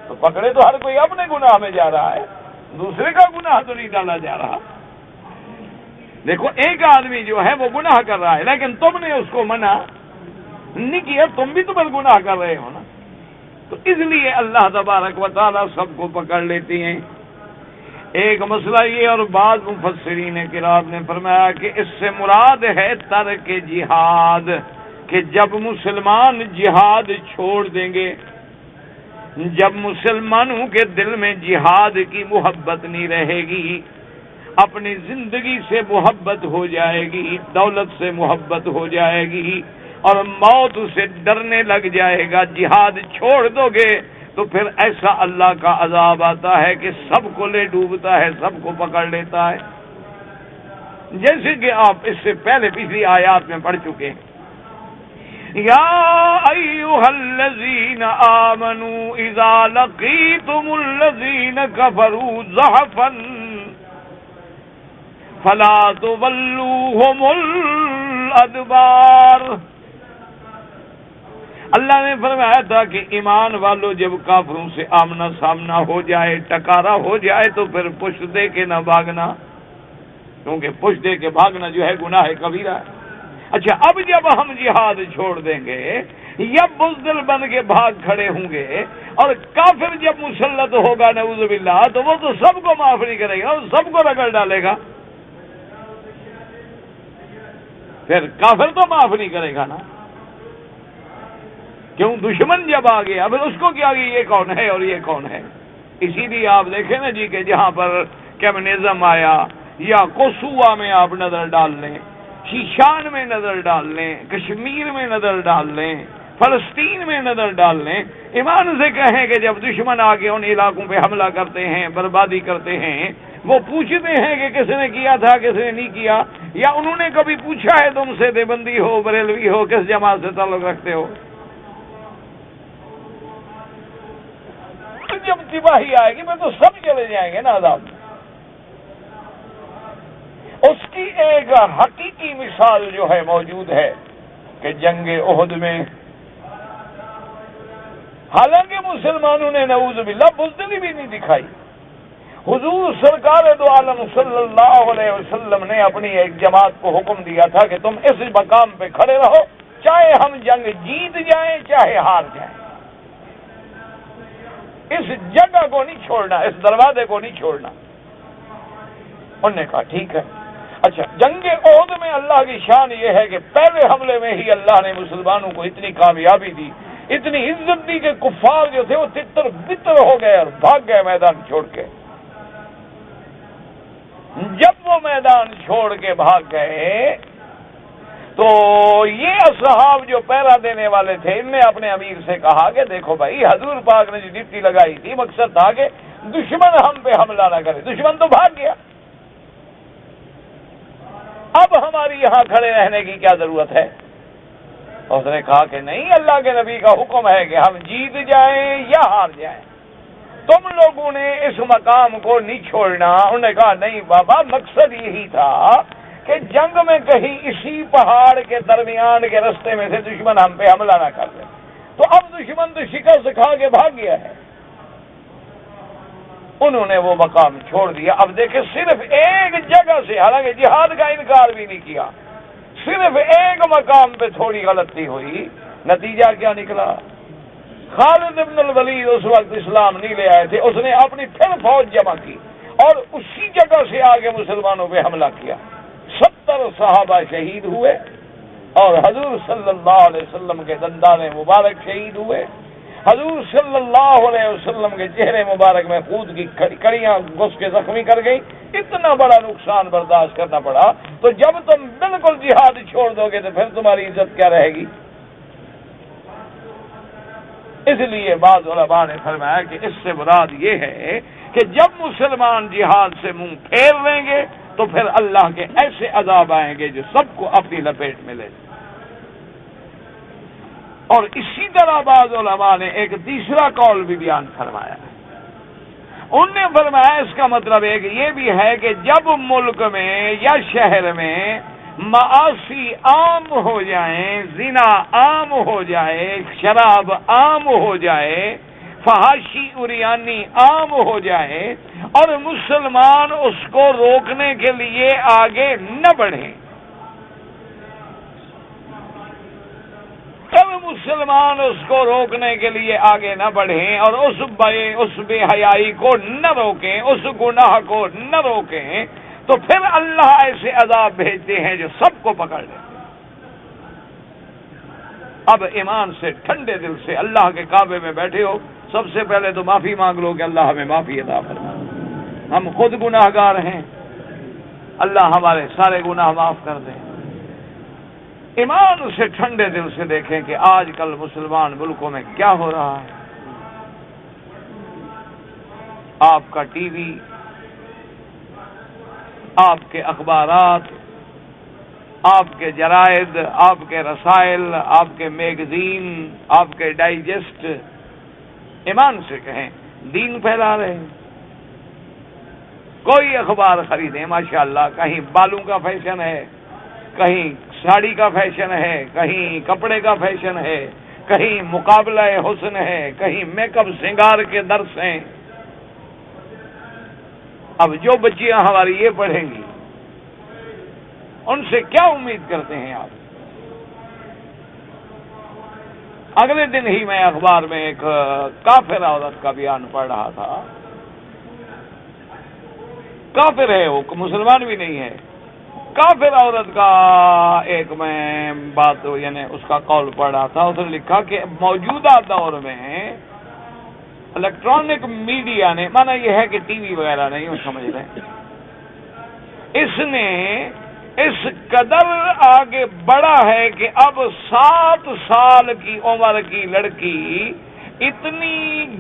تو پکڑے تو ہر کوئی اپنے گناہ میں جا رہا ہے، دوسرے کا گناہ تو نہیں ڈالا جا رہا۔ دیکھو ایک آدمی جو ہے وہ گناہ کر رہا ہے لیکن تم نے اس کو منع نہیں کیا، تم بھی تو بس گناہ کر رہے ہو نا، تو اس لیے اللہ تبارک و تعالیٰ سب کو پکڑ لیتی ہیں۔ ایک مسئلہ یہ، اور بعض مفسرین قرات نے فرمایا کہ اس سے مراد ہے ترک جہاد، کہ جب مسلمان جہاد چھوڑ دیں گے، جب مسلمانوں کے دل میں جہاد کی محبت نہیں رہے گی، اپنی زندگی سے محبت ہو جائے گی، دولت سے محبت ہو جائے گی اور موت سے ڈرنے لگ جائے گا، جہاد چھوڑ دو گے تو پھر ایسا اللہ کا عذاب آتا ہے کہ سب کو لے ڈوبتا ہے، سب کو پکڑ لیتا ہے، جیسے کہ آپ اس سے پہلے پچھلی آیات میں پڑھ چکے ہیں۔ یا ایھا الذین آمنوا اذا لقیتم الذین کفروا زحفا فلا تولوہم الادبار۔ اللہ نے فرمایا تھا کہ ایمان والو جب کافروں سے آمنا سامنا ہو جائے، ٹکارا ہو جائے، تو پھر پشت دے کے نہ بھاگنا، کیونکہ پشت دے کے بھاگنا جو ہے گناہ کبیرہ ہے۔ اچھا، اب جب ہم جہاد چھوڑ دیں گے یا بزدل بن کے بھاگ کھڑے ہوں گے، اور کافر جب مسلط ہوگا نعوذ باللہ، تو وہ تو سب کو معاف نہیں کرے گا، وہ سب کو رگڑ ڈالے گا۔ پھر کافر تو معاف نہیں کرے گا نا، کیوں؟ دشمن جب آ گیا پھر اس کو کیا کہ یہ کون ہے اور یہ کون ہے۔ اسی لیے آپ دیکھیں نا جی کہ جہاں پر کمیونزم آیا، یا کوسوا میں آپ نظر ڈال لیں، شیشان میں نظر ڈال لیں، کشمیر میں نظر ڈال لیں، فلسطین میں نظر ڈال لیں، ایمان سے کہیں کہ جب دشمن آ کے ان علاقوں پہ حملہ کرتے ہیں، بربادی کرتے ہیں، وہ پوچھتے ہیں کہ کس نے کیا تھا، کس نے نہیں کیا، یا انہوں نے کبھی پوچھا ہے تم سے دیوبندی ہو، بریلوی ہو، کس جماعت سے تعلق رکھتے ہو؟ جب تباہی آئے گی میں تو سب چلے جائیں گے نا عذاب میں۔ اس کی ایک حقیقی مثال جو ہے موجود ہے کہ جنگ احد میں، حالانکہ مسلمانوں نے نعوذ باللہ بزدلی بھی نہیں دکھائی، حضور سرکار دو عالم صلی اللہ علیہ وسلم نے اپنی ایک جماعت کو حکم دیا تھا کہ تم اس مقام پہ کھڑے رہو، چاہے ہم جنگ جیت جائیں چاہے ہار جائیں، اس جگہ کو نہیں چھوڑنا، اس دروازے کو نہیں چھوڑنا۔ انہوں نے کہا ٹھیک ہے۔ اچھا، جنگ احد میں اللہ کی شان یہ ہے کہ پہلے حملے میں ہی اللہ نے مسلمانوں کو اتنی کامیابی دی، اتنی عزت دی کہ کفار جو تھے وہ تتر بتر ہو گئے اور بھاگ گئے میدان چھوڑ کے۔ جب وہ میدان چھوڑ کے بھاگ گئے تو یہ اصحاب جو پہرا دینے والے تھے، ان نے اپنے امیر سے کہا کہ دیکھو بھائی، حضور پاک نے جو ڈیوٹی لگائی تھی مقصد تھا کہ دشمن ہم پہ حملہ نہ کرے، دشمن تو بھاگ گیا، اب ہماری یہاں کھڑے رہنے کی کیا ضرورت ہے؟ اس نے کہا کہ نہیں، اللہ کے نبی کا حکم ہے کہ ہم جیت جائیں یا ہار جائیں، تم لوگوں نے اس مقام کو نہیں چھوڑنا۔ انہوں نے کہا نہیں بابا، مقصد یہی تھا کہ جنگ میں کہیں اسی پہاڑ کے درمیان کے رستے میں سے دشمن ہم پہ حملہ نہ کر لے، تو اب دشمن تو شکست کھا کے بھاگ گیا ہے۔ انہوں نے وہ مقام چھوڑ دیا۔ اب دیکھیں، صرف ایک جگہ سے، حالانکہ جہاد کا انکار بھی نہیں کیا، صرف ایک مقام پہ تھوڑی غلطی ہوئی، نتیجہ کیا نکلا؟ خالد ابن الولید اس وقت اسلام نہیں لے آئے تھے، اس نے اپنی پھر فوج جمع کی اور اسی جگہ سے آگے مسلمانوں پہ حملہ کیا، 70 صحابہ شہید ہوئے اور حضور صلی اللہ علیہ وسلم کے دندان مبارک شہید ہوئے، حضور صلی اللہ علیہ وسلم کے چہرے مبارک میں خون کی کڑیاں گھس کے زخمی کر گئی، اتنا بڑا نقصان برداشت کرنا پڑا۔ تو جب تم بالکل جہاد چھوڑ دو گے تو پھر تمہاری عزت کیا رہے گی؟ اس لیے بعض علماء نے فرمایا کہ اس سے مراد یہ ہے کہ جب مسلمان جہاد سے منہ پھیر لیں گے تو پھر اللہ کے ایسے عذاب آئیں گے جو سب کو اپنی لپیٹ میں لے۔ اور اسی طرح بعض علماء نے ایک تیسرا قول بھی بیان فرمایا، انہوں نے فرمایا اس کا مطلب ہے کہ یہ بھی ہے کہ جب ملک میں یا شہر میں معاصی عام ہو جائیں، زنا عام ہو جائے، شراب عام ہو جائے، فحاشی عریانی عام ہو جائے اور مسلمان اس کو روکنے کے لیے آگے نہ بڑھیں، تب مسلمان اس کو روکنے کے لیے آگے نہ بڑھیں اور اس بے حیائی کو نہ روکیں، اس گناہ کو نہ روکیں، تو پھر اللہ ایسے عذاب بھیجتے ہیں جو سب کو پکڑ لیتے ہیں۔ اب ایمان سے ٹھنڈے دل سے اللہ کے کعبے میں بیٹھے ہو، سب سے پہلے تو معافی مانگ لو کہ اللہ ہمیں معافی عطا فرما، ہم خود گناہگار ہیں، اللہ ہمارے سارے گناہ معاف کر دیں۔ ایمان سے ٹھنڈے دل سے دیکھیں کہ آج کل مسلمان ملکوں میں کیا ہو رہا ہے۔ آپ کا ٹی وی، آپ کے اخبارات، آپ کے جرائد، آپ کے رسائل، آپ کے میگزین، آپ کے ڈائجسٹ ایمان سے کہیں دین پھیلا رہے ہیں۔ کوئی اخبار خریدیں ماشاءاللہ، کہیں بالوں کا فیشن ہے، کہیں ساڑی کا فیشن ہے، کہیں کپڑے کا فیشن ہے، کہیں مقابلہ حسن ہے، کہیں میک اپ سنگار کے درس ہیں۔ اب جو بچیاں ہماری یہ پڑھیں گی ان سے کیا امید کرتے ہیں آپ؟ اگلے دن ہی میں اخبار میں ایک کافر عورت کا بیان پڑھ رہا تھا۔ کافر ہے وہ، مسلمان بھی نہیں ہے، کافر عورت کا ایک میں بات یعنی اس کا قول پڑھ رہا تھا۔ اس نے لکھا کہ موجودہ دور میں الیکٹرانک میڈیا نے، مانا یہ ہے کہ ٹی وی وغیرہ نہیں وہ سمجھ رہے، اس نے اس قدر آگے بڑھا ہے کہ اب 7 سال کی عمر کی لڑکی اتنی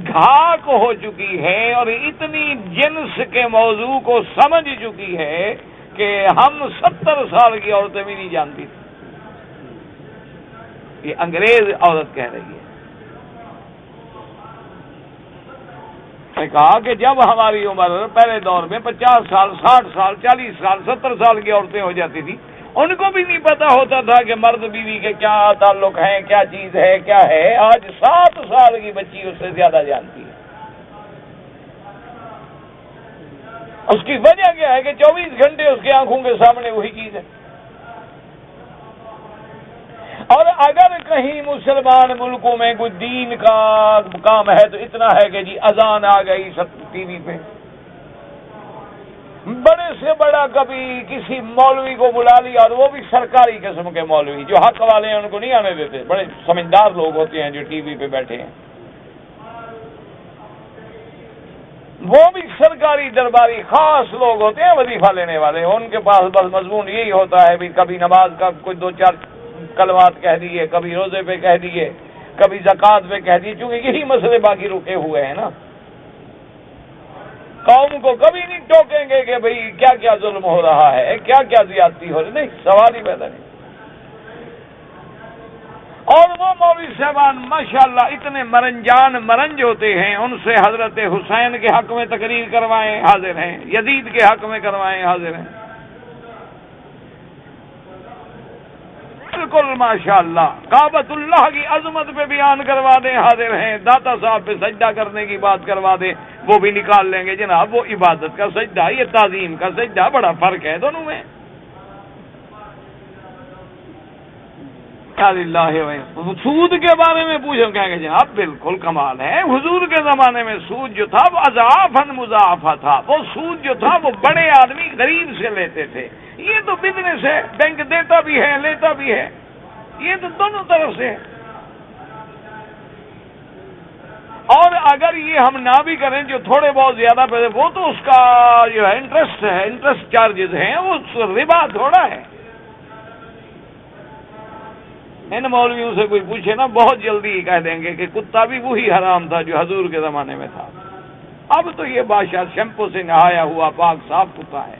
گھاک ہو چکی ہے اور اتنی جنس کے موضوع کو سمجھ چکی ہے کہ ہم 70 سال کی عورتیں بھی نہیں جانتی تھی۔ یہ انگریز عورت کہہ رہی ہے۔ میں کہا کہ جب ہماری عمر پہلے دور میں 50 سال، 60 سال، 40 سال، 70 سال کی عورتیں ہو جاتی تھی، ان کو بھی نہیں پتا ہوتا تھا کہ مرد بیوی کے کیا تعلق ہیں، کیا چیز ہے، کیا ہے۔ آج 7 سال کی بچی اس سے زیادہ جانتی ہے۔ اس کی وجہ کیا ہے کہ 24 گھنٹے اس کی آنکھوں کے سامنے وہی چیز ہے۔ اور اگر کہیں مسلمان ملکوں میں کوئی دین کا کام ہے تو اتنا ہے کہ جی اذان آ گئی سب ٹی وی پہ، بڑے سے بڑا کبھی کسی مولوی کو بلا لیا، اور وہ بھی سرکاری قسم کے مولوی، جو حق والے ہیں ان کو نہیں آنے دیتے، بڑے سمجھدار لوگ ہوتے ہیں جو ٹی وی پہ بیٹھے ہیں، وہ بھی سرکاری درباری خاص لوگ ہوتے ہیں وظیفہ لینے والے، ان کے پاس بس مضمون یہی ہوتا ہے بھی کبھی نماز کا کوئی 2-4 کلمات کہہ دیے، کبھی روزے پہ کہہ دیے، کبھی زکوٰۃ پہ کہہ دیے، چونکہ یہی مسئلے باقی رکے ہوئے ہیں نا۔ قوم کو کبھی نہیں ٹوکیں گے کہ بھئی کیا کیا ظلم ہو رہا ہے، کیا کیا زیادتی ہو رہی، نہیں، سوال ہی پیدا نہیں۔ اور وہ مولوی صاحبان ماشاءاللہ اتنے مرنج ہوتے ہیں، ان سے حضرت حسین کے حق میں تقریر کروائیں حاضر ہیں، یزید کے حق میں کروائیں حاضر ہیں، بالکل ماشاءاللہ کعبۃ اللہ کی عظمت پہ بیان کروا دیں حاضر ہیں، داتا صاحب پہ سجدہ کرنے کی بات کروا دیں وہ بھی نکال لیں گے، جناب وہ عبادت کا سجدہ، یہ تعظیم کا سجدہ، بڑا فرق ہے دونوں میں۔ سود کے بارے میں پوچھو کہیں گے جناب بالکل کمال ہے، حضور کے زمانے میں سود جو تھا وہ اضعافاً مضاعفہ تھا، وہ سود جو تھا وہ بڑے آدمی غریب سے لیتے تھے، یہ تو بزنس ہے، بینک دیتا بھی ہے لیتا بھی ہے، یہ تو دونوں طرف سے ہے۔ اور اگر یہ ہم نہ بھی کریں جو تھوڑے بہت زیادہ پیسے، وہ تو اس کا جو ہے انٹرسٹ ہے، انٹرسٹ چارجز ہیں، وہ ربا تھوڑا ہے۔ ان مولویوں سے کوئی پوچھے نا بہت جلدی کہہ دیں گے کہ کتا بھی وہی حرام تھا جو حضور کے زمانے میں تھا، اب تو یہ بادشاہ شیمپو سے نہایا ہوا پاک صاف کتا ہے۔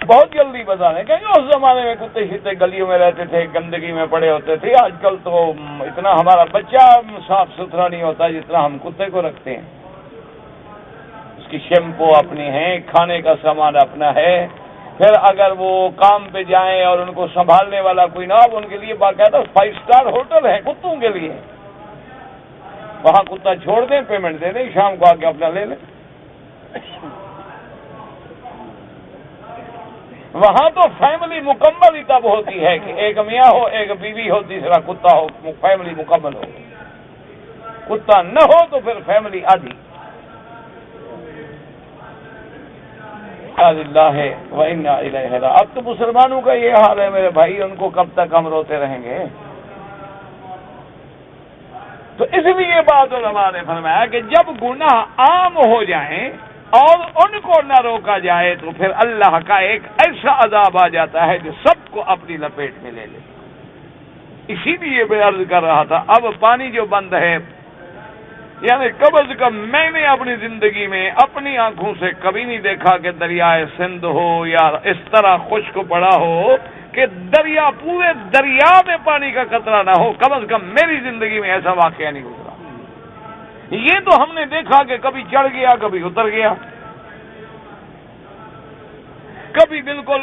بہت جلدی بتا دیں کہ اس زمانے میں کتے شیتے گلیوں میں رہتے تھے، گندگی میں پڑے ہوتے تھے، آج کل تو اتنا ہمارا بچہ صاف ستھرا نہیں ہوتا جتنا ہم کتے کو رکھتے ہیں، اس کی شیمپو اپنی ہے، کھانے کا سامان اپنا ہے، پھر اگر وہ کام پہ جائیں اور ان کو سنبھالنے والا کوئی نہ ہو، ان کے لیے باقاعدہ 5 اسٹار ہوٹل ہے کتوں کے لیے، وہاں کتا چھوڑ دیں، پیمنٹ دے دیں، شام کو آ کے اپنا لے لیں۔ وہاں تو فیملی مکمل ہی تب ہوتی ہے کہ ایک میاں ہو، ایک بیوی ہو، تیسرا کتا ہو، فیملی مکمل ہو، کتا نہ ہو تو پھر فیملی آدھی۔ اللہ وَإِنَّا إِلَيْهِ رَاجِعُونَ۔ اب تو مسلمانوں کا یہ حال ہے میرے بھائی، ان کو کب تک ہم روتے رہیں گے؟ تو اس لیے بعض علماء نے فرمایا کہ جب گناہ عام ہو جائیں اور ان کو نہ روکا جائے تو پھر اللہ کا ایک ایسا عذاب آ جاتا ہے جو سب کو اپنی لپیٹ میں لے لے۔ اسی لیے میں عرض کر رہا تھا اب پانی جو بند ہے یعنی کم از کم میں نے اپنی زندگی میں اپنی آنکھوں سے کبھی نہیں دیکھا کہ دریائے سندھ ہو یا اس طرح خشک پڑا ہو کہ دریا پورے دریا میں پانی کا قطرہ نہ ہو. کم از کم میری زندگی میں ایسا واقعہ نہیں گزرا. یہ تو ہم نے دیکھا کہ کبھی چڑھ گیا کبھی اتر گیا، کبھی بالکل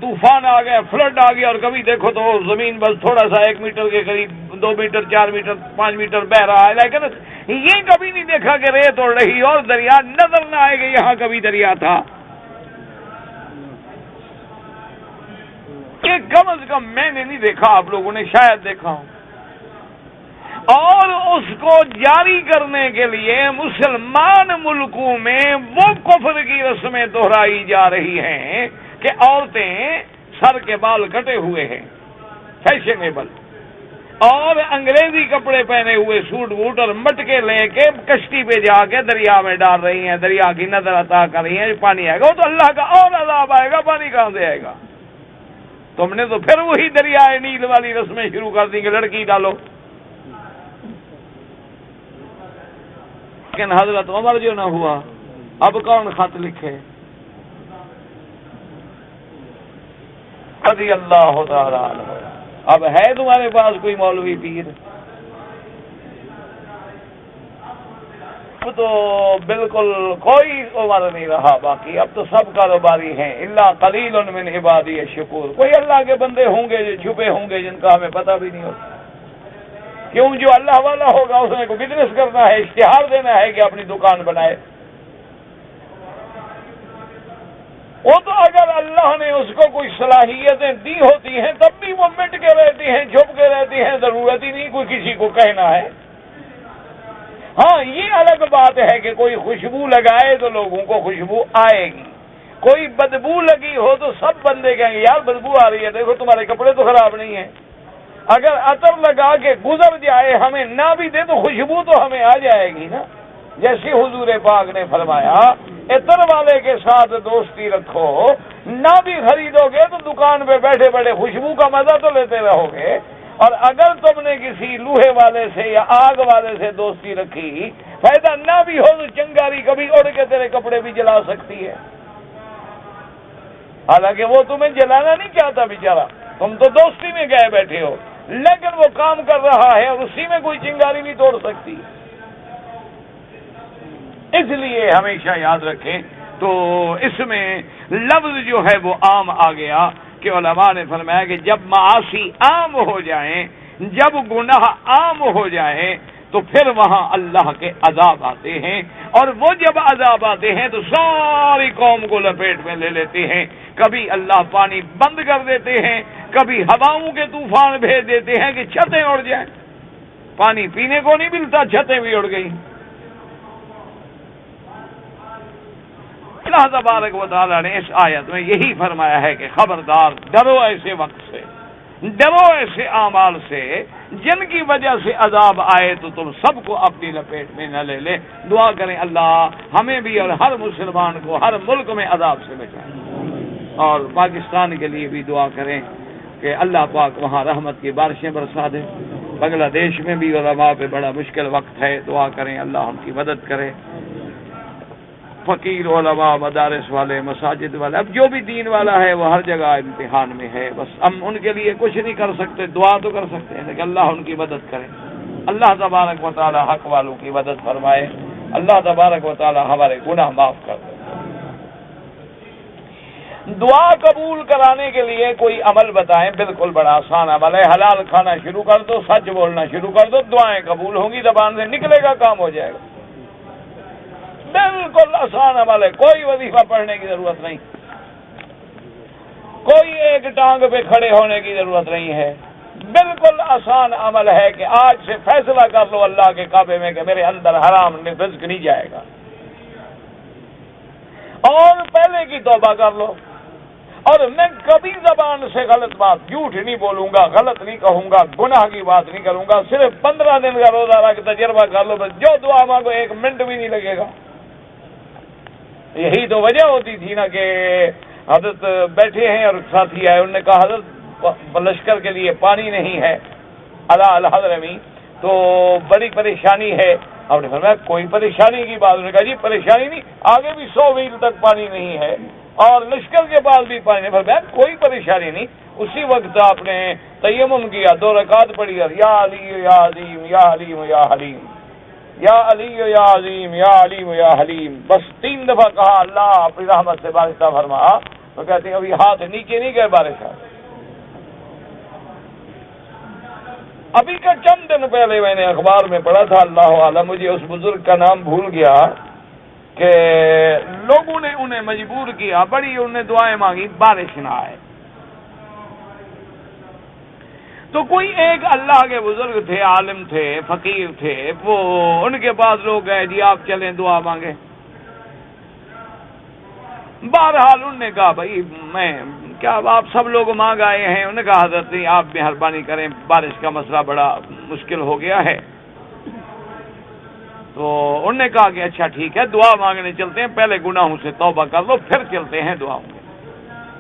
طوفان آ گیا، فلڈ آ گیا، اور کبھی دیکھو تو زمین بس تھوڑا سا 1 میٹر کے قریب 2 میٹر 4 میٹر 5 میٹر بہ رہا ہے. لیکن یہ کبھی نہیں دیکھا کہ ریت اڑ رہی اور دریا نظر نہ آئے کہ یہاں کبھی دریا تھا. یہ کم از کم میں نے نہیں دیکھا، آپ لوگوں نے شاید دیکھا ہو. اور اس کو جاری کرنے کے لیے مسلمان ملکوں میں وہ کفر کی رسمیں دہرائی جا رہی ہیں کہ عورتیں سر کے بال کٹے ہوئے ہیں فیشنیبل، اور انگریزی کپڑے پہنے ہوئے سوٹ بوٹ اور مٹکے لے کے کشتی پہ جا کے دریا میں ڈال رہی ہیں، دریا کی نظر عطا کر رہی ہیں. پانی آئے گا وہ تو اللہ کا اور عذاب آئے گا، پانی کہاں سے آئے گا؟ تم نے تو پھر وہی دریائے نیل والی رسمیں شروع کر دی کہ لڑکی ڈالو. لیکن حضرت عمر جو نہ ہوا، اب کون خط لکھے؟ رضی اللہ تعالی عنہ. اب ہے تمہارے پاس کوئی مولوی پیر؟ اب تو بالکل کوئی عمر نہیں رہا باقی، اب تو سب کاروباری ہیں. الا قلیل من عبادی الشکور. کوئی اللہ کے بندے ہوں گے جو چھپے ہوں گے جن کا ہمیں پتہ بھی نہیں ہوتا. کیوں؟ جو اللہ والا ہوگا اس نے کو بزنس کرنا ہے، اشتہار دینا ہے کہ اپنی دکان بنائے. وہ تو اگر اللہ نے اس کو کوئی صلاحیتیں دی ہوتی ہیں تب بھی وہ مٹ کے رہتی ہیں، چھپ کے رہتی ہیں، ضرورت ہی نہیں کوئی کسی کو کہنا ہے. ہاں یہ الگ بات ہے کہ کوئی خوشبو لگائے تو لوگوں کو خوشبو آئے گی، کوئی بدبو لگی ہو تو سب بندے کہیں گے یار بدبو آ رہی ہے، دیکھو تمہارے کپڑے تو خراب نہیں ہیں. اگر عطر لگا کے گزر جائے ہمیں نہ بھی دے تو خوشبو تو ہمیں آ جائے گی نا. جیسے حضور پاک نے فرمایا عطر والے کے ساتھ دوستی رکھو، نہ بھی خریدو گے تو دکان پہ بیٹھے بیٹھے خوشبو کا مزہ تو لیتے رہو گے. اور اگر تم نے کسی لوہے والے سے یا آگ والے سے دوستی رکھی، فائدہ نہ بھی ہو تو چنگاری کبھی اڑ کے تیرے کپڑے بھی جلا سکتی ہے. حالانکہ وہ تمہیں جلانا نہیں چاہتا بیچارہ، تم تو دوستی میں گئے بیٹھے ہو، لیکن وہ کام کر رہا ہے اور اسی میں کوئی چنگاری نہیں توڑ سکتی. اس لیے ہمیشہ یاد رکھیں. تو اس میں لفظ جو ہے وہ عام آ گیا کہ علماء نے فرمایا کہ جب معاصی عام ہو جائیں، جب گناہ عام ہو جائیں تو پھر وہاں اللہ کے عذاب آتے ہیں، اور وہ جب عذاب آتے ہیں تو ساری قوم کو لپیٹ میں لے لیتے ہیں. کبھی اللہ پانی بند کر دیتے ہیں، کبھی ہواؤں کے طوفان بھیج دیتے ہیں کہ چھتیں اڑ جائیں. پانی پینے کو نہیں ملتا، چھتیں بھی اڑ گئی. اللہ تبارک و تعالیٰ نے اس آیت میں یہی فرمایا ہے کہ خبردار ڈرو ایسے وقت سے، ڈرو ایسے اعمال سے جن کی وجہ سے عذاب آئے تو تم سب کو اپنی لپیٹ میں نہ لے لے. دعا کریں اللہ ہمیں بھی اور ہر مسلمان کو ہر ملک میں عذاب سے بچائے. اور پاکستان کے لیے بھی دعا کریں کہ اللہ پاک وہاں رحمت کی بارشیں برسا دے. بنگلہ دیش میں بھی علماء پہ بڑا مشکل وقت ہے، دعا کریں اللہ ان کی مدد کرے. فقیر علماء، مدارس والے، مساجد والے، اب جو بھی دین والا ہے وہ ہر جگہ امتحان میں ہے. بس ہم ان کے لیے کچھ نہیں کر سکتے، دعا تو کر سکتے ہیں لیکن اللہ ان کی مدد کرے. اللہ تبارک و تعالی حق والوں کی مدد فرمائے. اللہ تبارک و تعالی ہمارے گناہ معاف کر دے. دعا قبول کرانے کے لیے کوئی عمل بتائیں. بالکل بڑا آسان عمل ہے. حلال کھانا شروع کر دو، سچ بولنا شروع کر دو، دعائیں قبول ہوں گی، زبان سے نکلے گا، کام ہو جائے گا. بالکل آسان عمل ہے. کوئی وظیفہ پڑھنے کی ضرورت نہیں، کوئی ایک ٹانگ پہ کھڑے ہونے کی ضرورت نہیں ہے. بالکل آسان عمل ہے کہ آج سے فیصلہ کر لو اللہ کے کعبے میں کہ میرے اندر حرام رزق نہیں جائے گا، اور پہلے کی توبہ کر لو. اور میں کبھی زبان سے غلط بات، جھوٹ نہیں بولوں گا، غلط نہیں کہوں گا، گناہ کی بات نہیں کروں گا. صرف 15 دن کا روزہ رکھ تجربہ کر لو، بس جو دعا مانگو 1 منٹ بھی نہیں لگے گا. یہی تو وجہ ہوتی تھی نا کہ حضرت بیٹھے ہیں اور ساتھی آئے، انہوں نے کہا حضرت لشکر کے لیے پانی نہیں ہے علی الحضرمی، تو بڑی پریشانی ہے. آپ نے فرمایا کوئی پریشانی کی بات نہیں. کہا جی پریشانی نہیں, آگے بھی 100 میل تک پانی نہیں ہے اور لشکر کے پاس بھی پانی نہیں. فرمایا کوئی پریشانی نہیں. اسی وقت آپ نے تیمم کیا, 2 رکعت پڑھی, یا علی یا عظیم یا حلیم یا حلیم, یا علی یا عظیم یا علیم یا حلیم, بس 3 دفعہ کہا اللہ اپنی رحمت سے بارش عطا فرما. تو کہتے ہیں ابھی ہاتھ نیچے نہیں گئے بارش آ. ابھی کا چند دن پہلے میں نے اخبار میں پڑھا تھا, اللہ عالم مجھے اس بزرگ کا نام بھول گیا, کہ لوگوں نے انہیں مجبور کیا, بڑی انہوں نے دعائیں مانگی بارش نہ آئے. تو کوئی ایک اللہ کے بزرگ تھے, عالم تھے, فقیر تھے, وہ ان کے پاس لوگ گئے, جی آپ چلیں دعا مانگیں. بہرحال انہوں نے کہا بھائی میں کیا, آپ سب لوگ مانگ آئے ہیں. انہوں نے کہا حضرت نہیں آپ مہربانی کریں, بارش کا مسئلہ بڑا مشکل ہو گیا ہے. تو انہوں نے کہا کہ اچھا ٹھیک ہے دعا مانگنے چلتے ہیں, پہلے گناہوں سے توبہ کر لو پھر چلتے ہیں دعاؤں میں.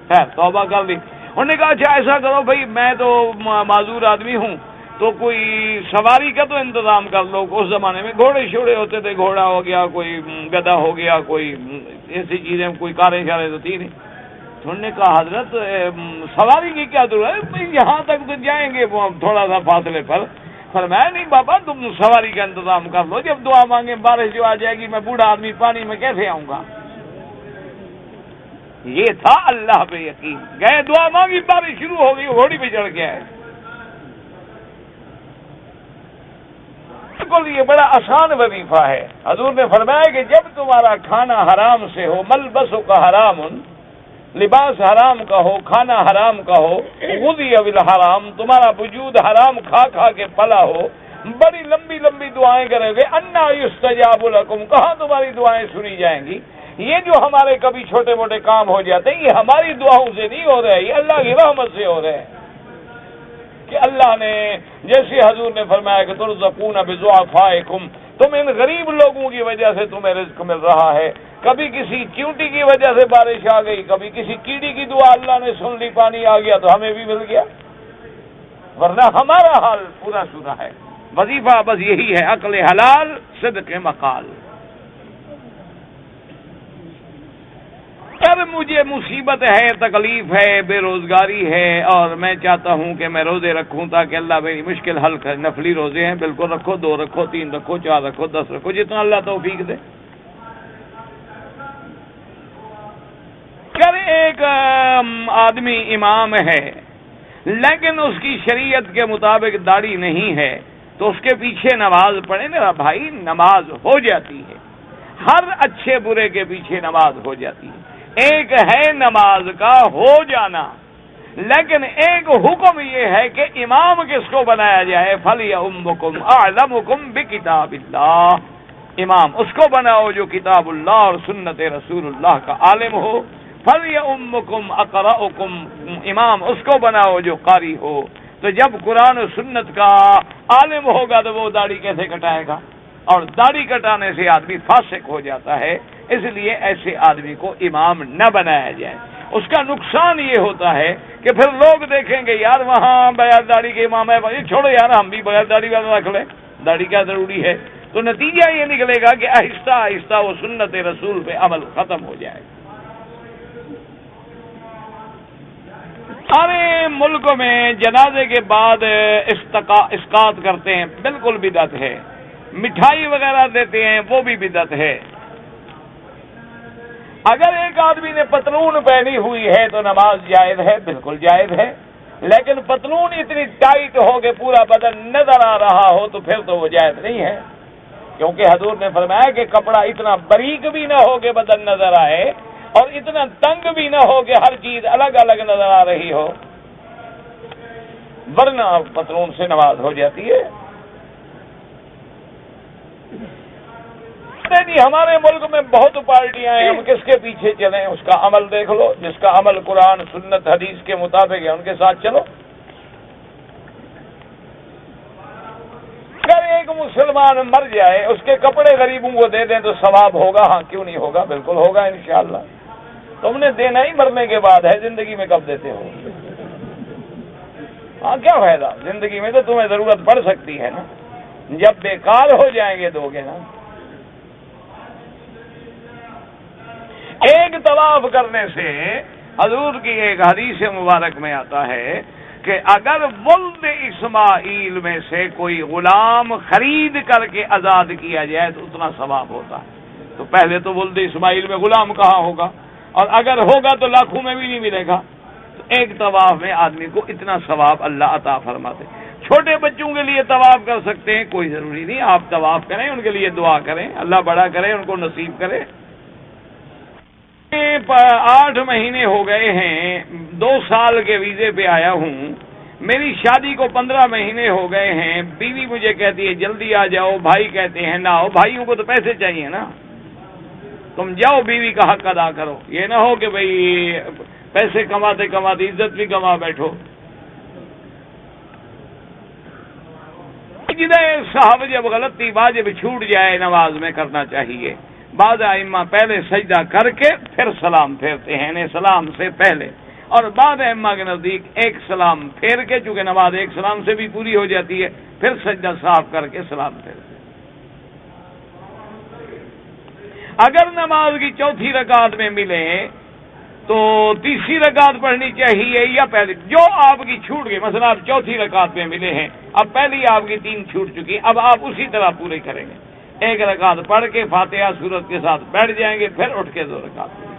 خیر توبہ کر لی. انہوں نے کہا اچھا ایسا کرو بھائی میں تو معذور آدمی ہوں, تو کوئی سواری کا تو انتظام کر لو. اس زمانے میں گھوڑے شوڑے ہوتے تھے, گھوڑا ہو گیا, کوئی گدھا ہو گیا, کوئی ایسی چیزیں, کوئی کاریں شاریں تو تھی نہیں. تو انہوں نے کہا حضرت سواری کی کیا ضرورت ہے, یہاں تک تو جائیں گے تھوڑا سا فاصلے پر. فرمایا نہیں بابا تم سواری کا انتظام کر لو, جب دعا مانگے بارش جو آ جائے گی, میں بوڑھا آدمی پانی میں کیسے آؤں گا. یہ تھا اللہ پہ یقین. گئے دعا مانگی, بارش شروع ہو گئی, گھوڑی پہ چڑھ کے آئے. بالکل یہ بڑا آسان وظیفہ ہے. حضور نے فرمایا کہ جب تمہارا کھانا حرام سے ہو, ملبسو کا حرام, لباس حرام کا ہو, کھانا حرام کا ہو, غذی بالحرام, تمہارا وجود حرام کھا کھا کے پلا ہو, بڑی لمبی لمبی دعائیں کرے گے, انا یستجاب لکم, کہاں تمہاری دعائیں سنی جائیں گی. یہ جو ہمارے کبھی چھوٹے موٹے کام ہو جاتے ہیں یہ ہماری دعاؤں سے نہیں ہو رہے, یہ اللہ کی رحمت سے ہو رہے ہیں. کہ اللہ نے جیسے حضور نے فرمایا کہ ترزقون بضعفائکم, تم ان غریب لوگوں کی وجہ سے تمہیں رزق مل رہا ہے. کبھی کسی چیونٹی کی وجہ سے بارش آ گئی, کبھی کسی کیڑی کی دعا اللہ نے سن لی, پانی آ گیا تو ہمیں بھی مل گیا, ورنہ ہمارا حال پورا سنا ہے. وظیفہ بس یہی ہے, عقل حلال صدق مقال. اگر مجھے مصیبت ہے, تکلیف ہے, بے روزگاری ہے, اور میں چاہتا ہوں کہ میں روزے رکھوں تاکہ اللہ میری مشکل حل کرے. نفلی روزے ہیں, بالکل رکھو, 2 رکھو, 3 رکھو, 4 رکھو, 10 رکھو, جتنا اللہ توفیق دے. اگر ایک آدمی امام ہے لیکن اس کی شریعت کے مطابق داڑھی نہیں ہے, تو اس کے پیچھے نماز پڑھے. میرا بھائی نماز ہو جاتی ہے, ہر اچھے برے کے پیچھے نماز ہو جاتی ہے. ایک ہے نماز کا ہو جانا, لیکن ایک حکم یہ ہے کہ امام کس کو بنایا جائے. فَلْيَؤُمُّكُمْ أَعْلَمُكُمْ بِكِتَابِ اللَّهِ, امام اس کو بناؤ جو کتاب اللہ اور سنت رسول اللہ کا عالم ہو. فَلْيَؤُمُّكُمْ أَقْرَأُكُمْ, امام اس کو بناؤ جو قاری ہو. تو جب قرآن و سنت کا عالم ہوگا تو وہ داڑھی کیسے کٹائے گا, اور داڑھی کٹانے سے آدمی فاسق ہو جاتا ہے. اس لیے ایسے آدمی کو امام نہ بنایا جائے. اس کا نقصان یہ ہوتا ہے کہ پھر لوگ دیکھیں گے یار وہاں بغیر داڑھی کے امام ہے, چھوڑو یار ہم بھی بغیر داڑھی والا رکھ لیں, داڑھی کیا ضروری ہے. تو نتیجہ یہ نکلے گا کہ آہستہ آہستہ وہ سنت رسول پہ عمل ختم ہو جائے گا. ہمارے ملک میں جنازے کے بعد اسقاط کرتے ہیں, بالکل بدعت ہے. مٹھائی وغیرہ دیتے ہیں, وہ بھی بدعت ہے. اگر ایک آدمی نے پتلون پہنی ہوئی ہے تو نماز جائز ہے, بالکل جائز ہے. لیکن پتلون اتنی ٹائٹ ہو کہ پورا بدن نظر آ رہا ہو تو پھر تو وہ جائز نہیں ہے, کیونکہ حضور نے فرمایا کہ کپڑا اتنا باریک بھی نہ ہو کہ بدن نظر آئے, اور اتنا تنگ بھی نہ ہو کہ ہر چیز الگ الگ نظر آ رہی ہو, ورنہ پتلون سے نماز ہو جاتی ہے. جی ہمارے ملک میں بہت پارٹیاں ہیں, ہم کس کے پیچھے چلیں. اس کا عمل دیکھ لو, جس کا عمل قرآن سنت حدیث کے مطابق ہے ان کے ساتھ چلو. اگر ایک مسلمان مر جائے, اس کے کپڑے غریبوں کو دے دیں تو ثواب ہوگا. ہاں کیوں نہیں ہوگا, بالکل ہوگا انشاءاللہ. تم نے دینا ہی مرنے کے بعد ہے, زندگی میں کب دیتے ہو. ہاں کیا فائدہ, زندگی میں تو تمہیں ضرورت پڑ سکتی ہے نا. جب بیکار ہو جائیں گے دو گے نا. ایک طواف کرنے سے حضور کی ایک حدیث مبارک میں آتا ہے کہ اگر ولد اسماعیل میں سے کوئی غلام خرید کر کے آزاد کیا جائے تو اتنا ثواب ہوتا ہے. تو پہلے تو ولد اسماعیل میں غلام کہاں ہوگا، اور اگر ہوگا تو لاکھوں میں بھی نہیں ملے گا. تو ایک طواف میں آدمی کو اتنا ثواب اللہ عطا فرماتے. چھوٹے بچوں کے لیے طواف کر سکتے ہیں، کوئی ضروری نہیں، آپ طواف کریں، ان کے لیے دعا کریں، اللہ بڑا کرے، ان کو نصیب کرے. 8 مہینے ہو گئے ہیں، 2 سال کے ویزے پہ آیا ہوں. میری شادی کو 15 مہینے ہو گئے ہیں. بیوی مجھے کہتی ہے جلدی آ جاؤ، بھائی کہتے ہیں نہ آؤ. بھائیوں کو تو پیسے چاہیے نا، تم جاؤ بیوی کا حق ادا کرو. یہ نہ ہو کہ بھئی پیسے کماتے کماتے عزت بھی کما بیٹھو. سجدہ سہو جب غلطی واجب چھوٹ جائے نماز میں کرنا چاہیے. بعض ائمہ پہلے سجدہ کر کے پھر سلام پھیرتے ہیں، یعنی سلام سے پہلے. اور بعض ائمہ کے نزدیک ایک سلام پھیر کے، چونکہ نماز ایک سلام سے بھی پوری ہو جاتی ہے، پھر سجدہ صاف کر کے سلام پھیرتے ہیں. اگر نماز کی چوتھی رکعت میں ملے تو تیسری رکعت پڑھنی چاہیے یا پہلی، جو آپ کی چھوٹ گئی. مثلا آپ چوتھی رکعت میں ملے ہیں، اب پہلی آپ کی 3 چھوٹ چکی، اب آپ اسی طرح پورے کریں گے. 1 رکعت پڑھ کے فاتحہ سورت کے ساتھ بیٹھ جائیں گے، پھر اٹھ کے 2 رکعت پوری.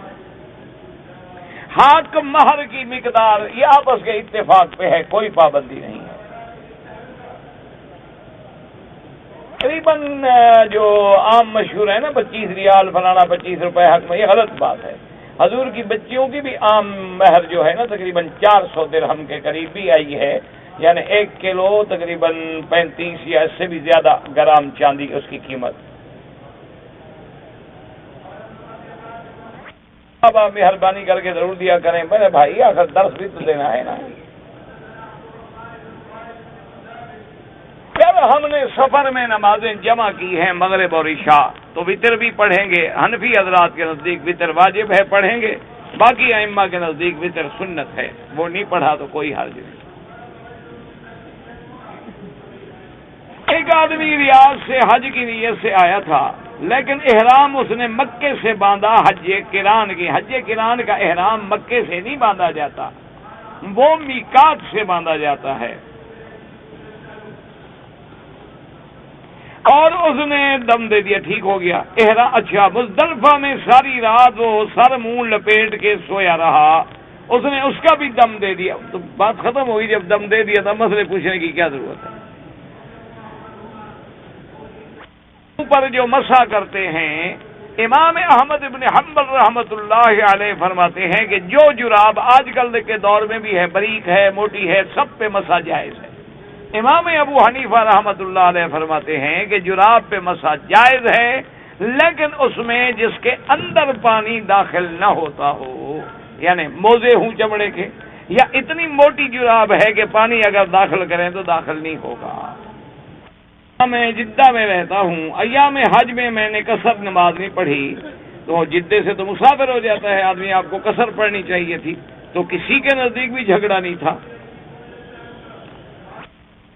ہاتھ کا مہر کی مقدار یہ آپس کے اتفاق پہ ہے، کوئی پابندی نہیں ہے. تقریباً جو عام مشہور ہے نا 25 ریال فلانا 25 روپے حق میں، یہ غلط بات ہے. حضور کی بچیوں کی بھی عام مہر جو ہے نا تقریباً 400 درہم کے قریب بھی آئی ہے، یعنی 1 کلو تقریباً 35 یا اس سے بھی زیادہ گرام چاندی اس کی قیمت. اب آپ مہربانی کر کے ضرور دیا کریں. میرے بھائی آخر درس بھی تو دینا ہے نا. جب ہم نے سفر میں نمازیں جمع کی ہیں مغرب اور عشاء تو وتر بھی پڑھیں گے. حنفی حضرات کے نزدیک وتر واجب ہے، پڑھیں گے. باقی ائمہ کے نزدیک وتر سنت ہے، وہ نہیں پڑھا تو کوئی حرج نہیں. ایک آدمی ریاض سے حج کی نیت سے آیا تھا، لیکن احرام اس نے مکے سے باندھا حج قران کی. حج قران کا احرام مکے سے نہیں باندھا جاتا، وہ میقات سے باندھا جاتا ہے. اور اس نے دم دے دیا، ٹھیک ہو گیا. اچھا مزدلفہ میں ساری رات وہ سر منہ لپیٹ کے سویا رہا، اس نے اس کا بھی دم دے دیا. تو بات ختم ہوئی. جب دم دے دیا تھا مسئلے پوچھنے کی کیا ضرورت ہے. پر جو مسح کرتے ہیں، امام احمد ابن حنبل رحمۃ اللہ علیہ فرماتے ہیں کہ جو جراب آج کل کے دور میں بھی ہے، باریک ہے، موٹی ہے، سب پہ مسح جائز ہے. امام ابو حنیفہ رحمۃ اللہ علیہ فرماتے ہیں کہ جراب پہ مسح جائز ہے، لیکن اس میں جس کے اندر پانی داخل نہ ہوتا ہو، یعنی موزے ہوں چمڑے کے، یا اتنی موٹی جراب ہے کہ پانی اگر داخل کریں تو داخل نہیں ہوگا. میں جدہ میں رہتا ہوں، ایام حج میں میں نے قصر نماز نہیں پڑھی، تو جدے سے تو مسافر ہو جاتا ہے آدمی، آپ کو قصر پڑھنی چاہیے تھی، تو کسی کے نزدیک بھی جھگڑا نہیں تھا.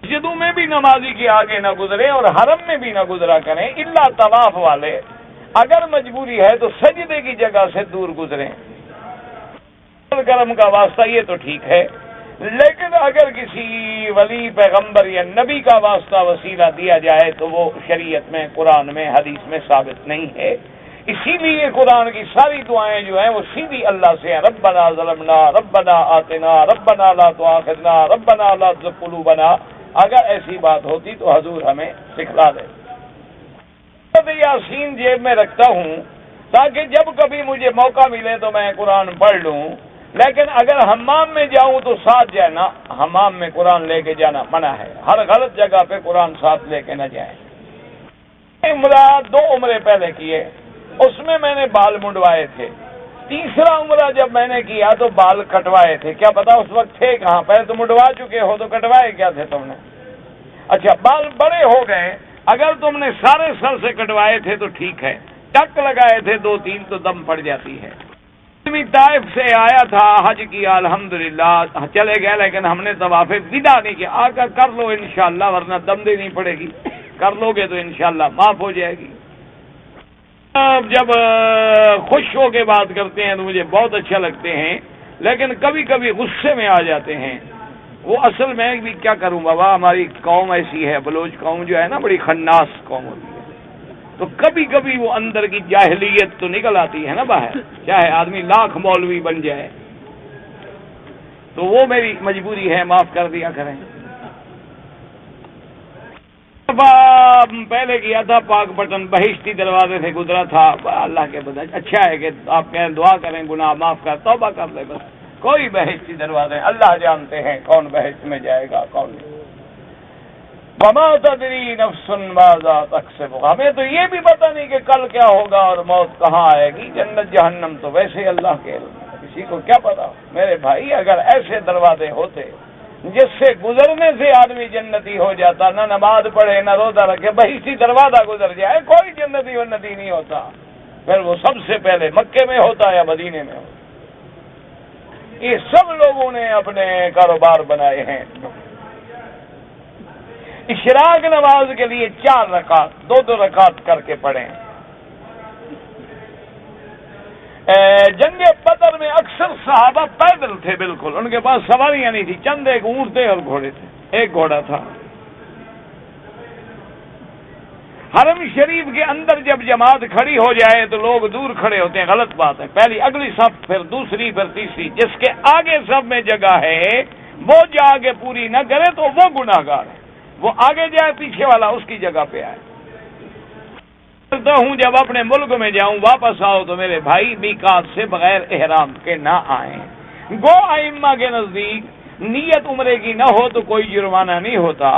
مسجدوں میں بھی نمازی کے آگے نہ گزرے اور حرم میں بھی نہ گزرا کریں، الا طواف والے. اگر مجبوری ہے تو سجدے کی جگہ سے دور گزریں. کرم کا واسطہ یہ تو ٹھیک ہے، لیکن اگر کسی ولی پیغمبر یا نبی کا واسطہ وسیلہ دیا جائے تو وہ شریعت میں، قرآن میں، حدیث میں ثابت نہیں ہے. اسی لیے قرآن کی ساری دعائیں جو ہیں وہ سیدھی اللہ سے ہیں. ربنا ظلمنا، ربنا آتنا، ربنا لا تؤاخذنا، ربنا لا تزغ قلوبنا. اگر ایسی بات ہوتی تو حضور ہمیں سکھلا دے. یاسین جیب میں رکھتا ہوں تاکہ جب کبھی مجھے موقع ملے تو میں قرآن پڑھ لوں، لیکن اگر حمام میں جاؤں تو ساتھ جائے نا. حمام میں قرآن لے کے جانا منع ہے، ہر غلط جگہ پہ قرآن ساتھ لے کے نہ جائیں. عمرہ 2 عمرے پہلے کیے، اس میں نے بال منڈوائے تھے. تیسرا عمرہ جب میں نے کیا تو بال کٹوائے تھے. کیا پتا اس وقت تھے کہاں، پہلے تو منڈوا چکے ہو تو کٹوائے کیا تھے تم نے. اچھا بال بڑے ہو گئے، اگر تم نے سارے سر سے کٹوائے تھے تو ٹھیک ہے، ٹک لگائے تھے 2-3 تو دم پڑ جاتی ہے. طائف سے آیا تھا، حج کیا الحمدللہ، چلے گئے، لیکن ہم نے طواف وداع نہیں کیا. آ کر لو انشاءاللہ، ورنہ دم دینی پڑے گی. کر لو گے تو انشاءاللہ معاف ہو جائے گی۔ آپ جب خوش ہو کے بات کرتے ہیں تو مجھے بہت اچھا لگتے ہیں، لیکن کبھی کبھی غصے میں آ جاتے ہیں۔ وہ اصل میں بھی کیا کروں بابا، ہماری قوم ایسی ہے، بلوچ قوم جو ہے نا بڑی خناس قوم ہوتی ہے، تو کبھی کبھی وہ اندر کی جاہلیت تو نکل آتی ہے نا باہر، چاہے آدمی لاکھ مولوی بن جائے، تو وہ میری مجبوری ہے، معاف کر دیا کریں۔ پہلے کیا تھا پاک پٹن بہشتی دروازے سے گزرا تھا، اللہ کے بدلے اچھا ہے کہ آپ کہیں دعا کریں گناہ معاف کر، توبہ کر لے، بس کوئی بہشتی دروازے اللہ جانتے ہیں کون بہشت میں جائے گا کون نہیں۔ وما تدری نفس ماذا تکسب، ہمیں تو یہ بھی پتہ نہیں کہ کل کیا ہوگا اور موت کہاں آئے گی، جنت جہنم تو ویسے اللہ کے علم، کسی کو کیا پتا۔ میرے بھائی اگر ایسے دروازے ہوتے جس سے گزرنے سے آدمی جنتی ہو جاتا، نہ نماز پڑھے نہ روزہ رکھے، بہشتی دروازہ گزر جائے، کوئی جنتی ونتی نہیں ہوتا، پھر وہ سب سے پہلے مکے میں ہوتا یا مدینے میں ہوتا۔ یہ سب لوگوں نے اپنے کاروبار بنائے ہیں۔ اشراق نماز کے لیے 4 رکعت 2 رکعت کر کے پڑھیں۔ جنگ بدر میں اکثر صحابہ پیدل تھے، بالکل ان کے پاس سواریاں نہیں تھی، چند ایک اونٹ تھے اور گھوڑے تھے، ایک گھوڑا تھا۔ حرم شریف کے اندر جب جماعت کھڑی ہو جائے تو لوگ دور کھڑے ہوتے ہیں، غلط بات ہے، پہلی اگلی صف پھر دوسری پھر تیسری، جس کے آگے صف میں جگہ ہے وہ جا کے پوری نہ کرے تو وہ گناہگار ہے، وہ آگے جائے پیچھے والا اس کی جگہ پہ آئے۔ کرتا ہوں جب اپنے ملک میں جاؤں واپس آؤ تو میرے بھائی میقات سے بغیر احرام کے نہ آئیں۔ گو ائمہ کے نزدیک نیت عمرے کی نہ ہو تو کوئی جرمانہ نہیں ہوتا،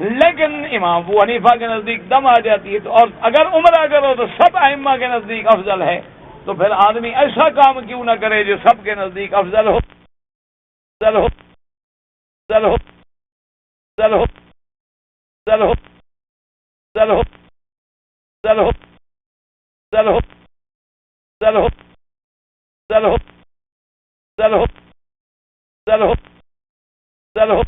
لیکن امام ابو حنیفہ کے نزدیک دم آ جاتی ہے، تو اور اگر عمرہ کرو تو سب ائمہ کے نزدیک افضل ہے، تو پھر آدمی ایسا کام کیوں نہ کرے جو سب کے نزدیک افضل ہو افضل ہو افضل ہو افضل ہو افضل ہو افضل ہو افضل ہو افضل ہو افضل ہو افضل ہو افضل ہو افضل ہو افضل ہو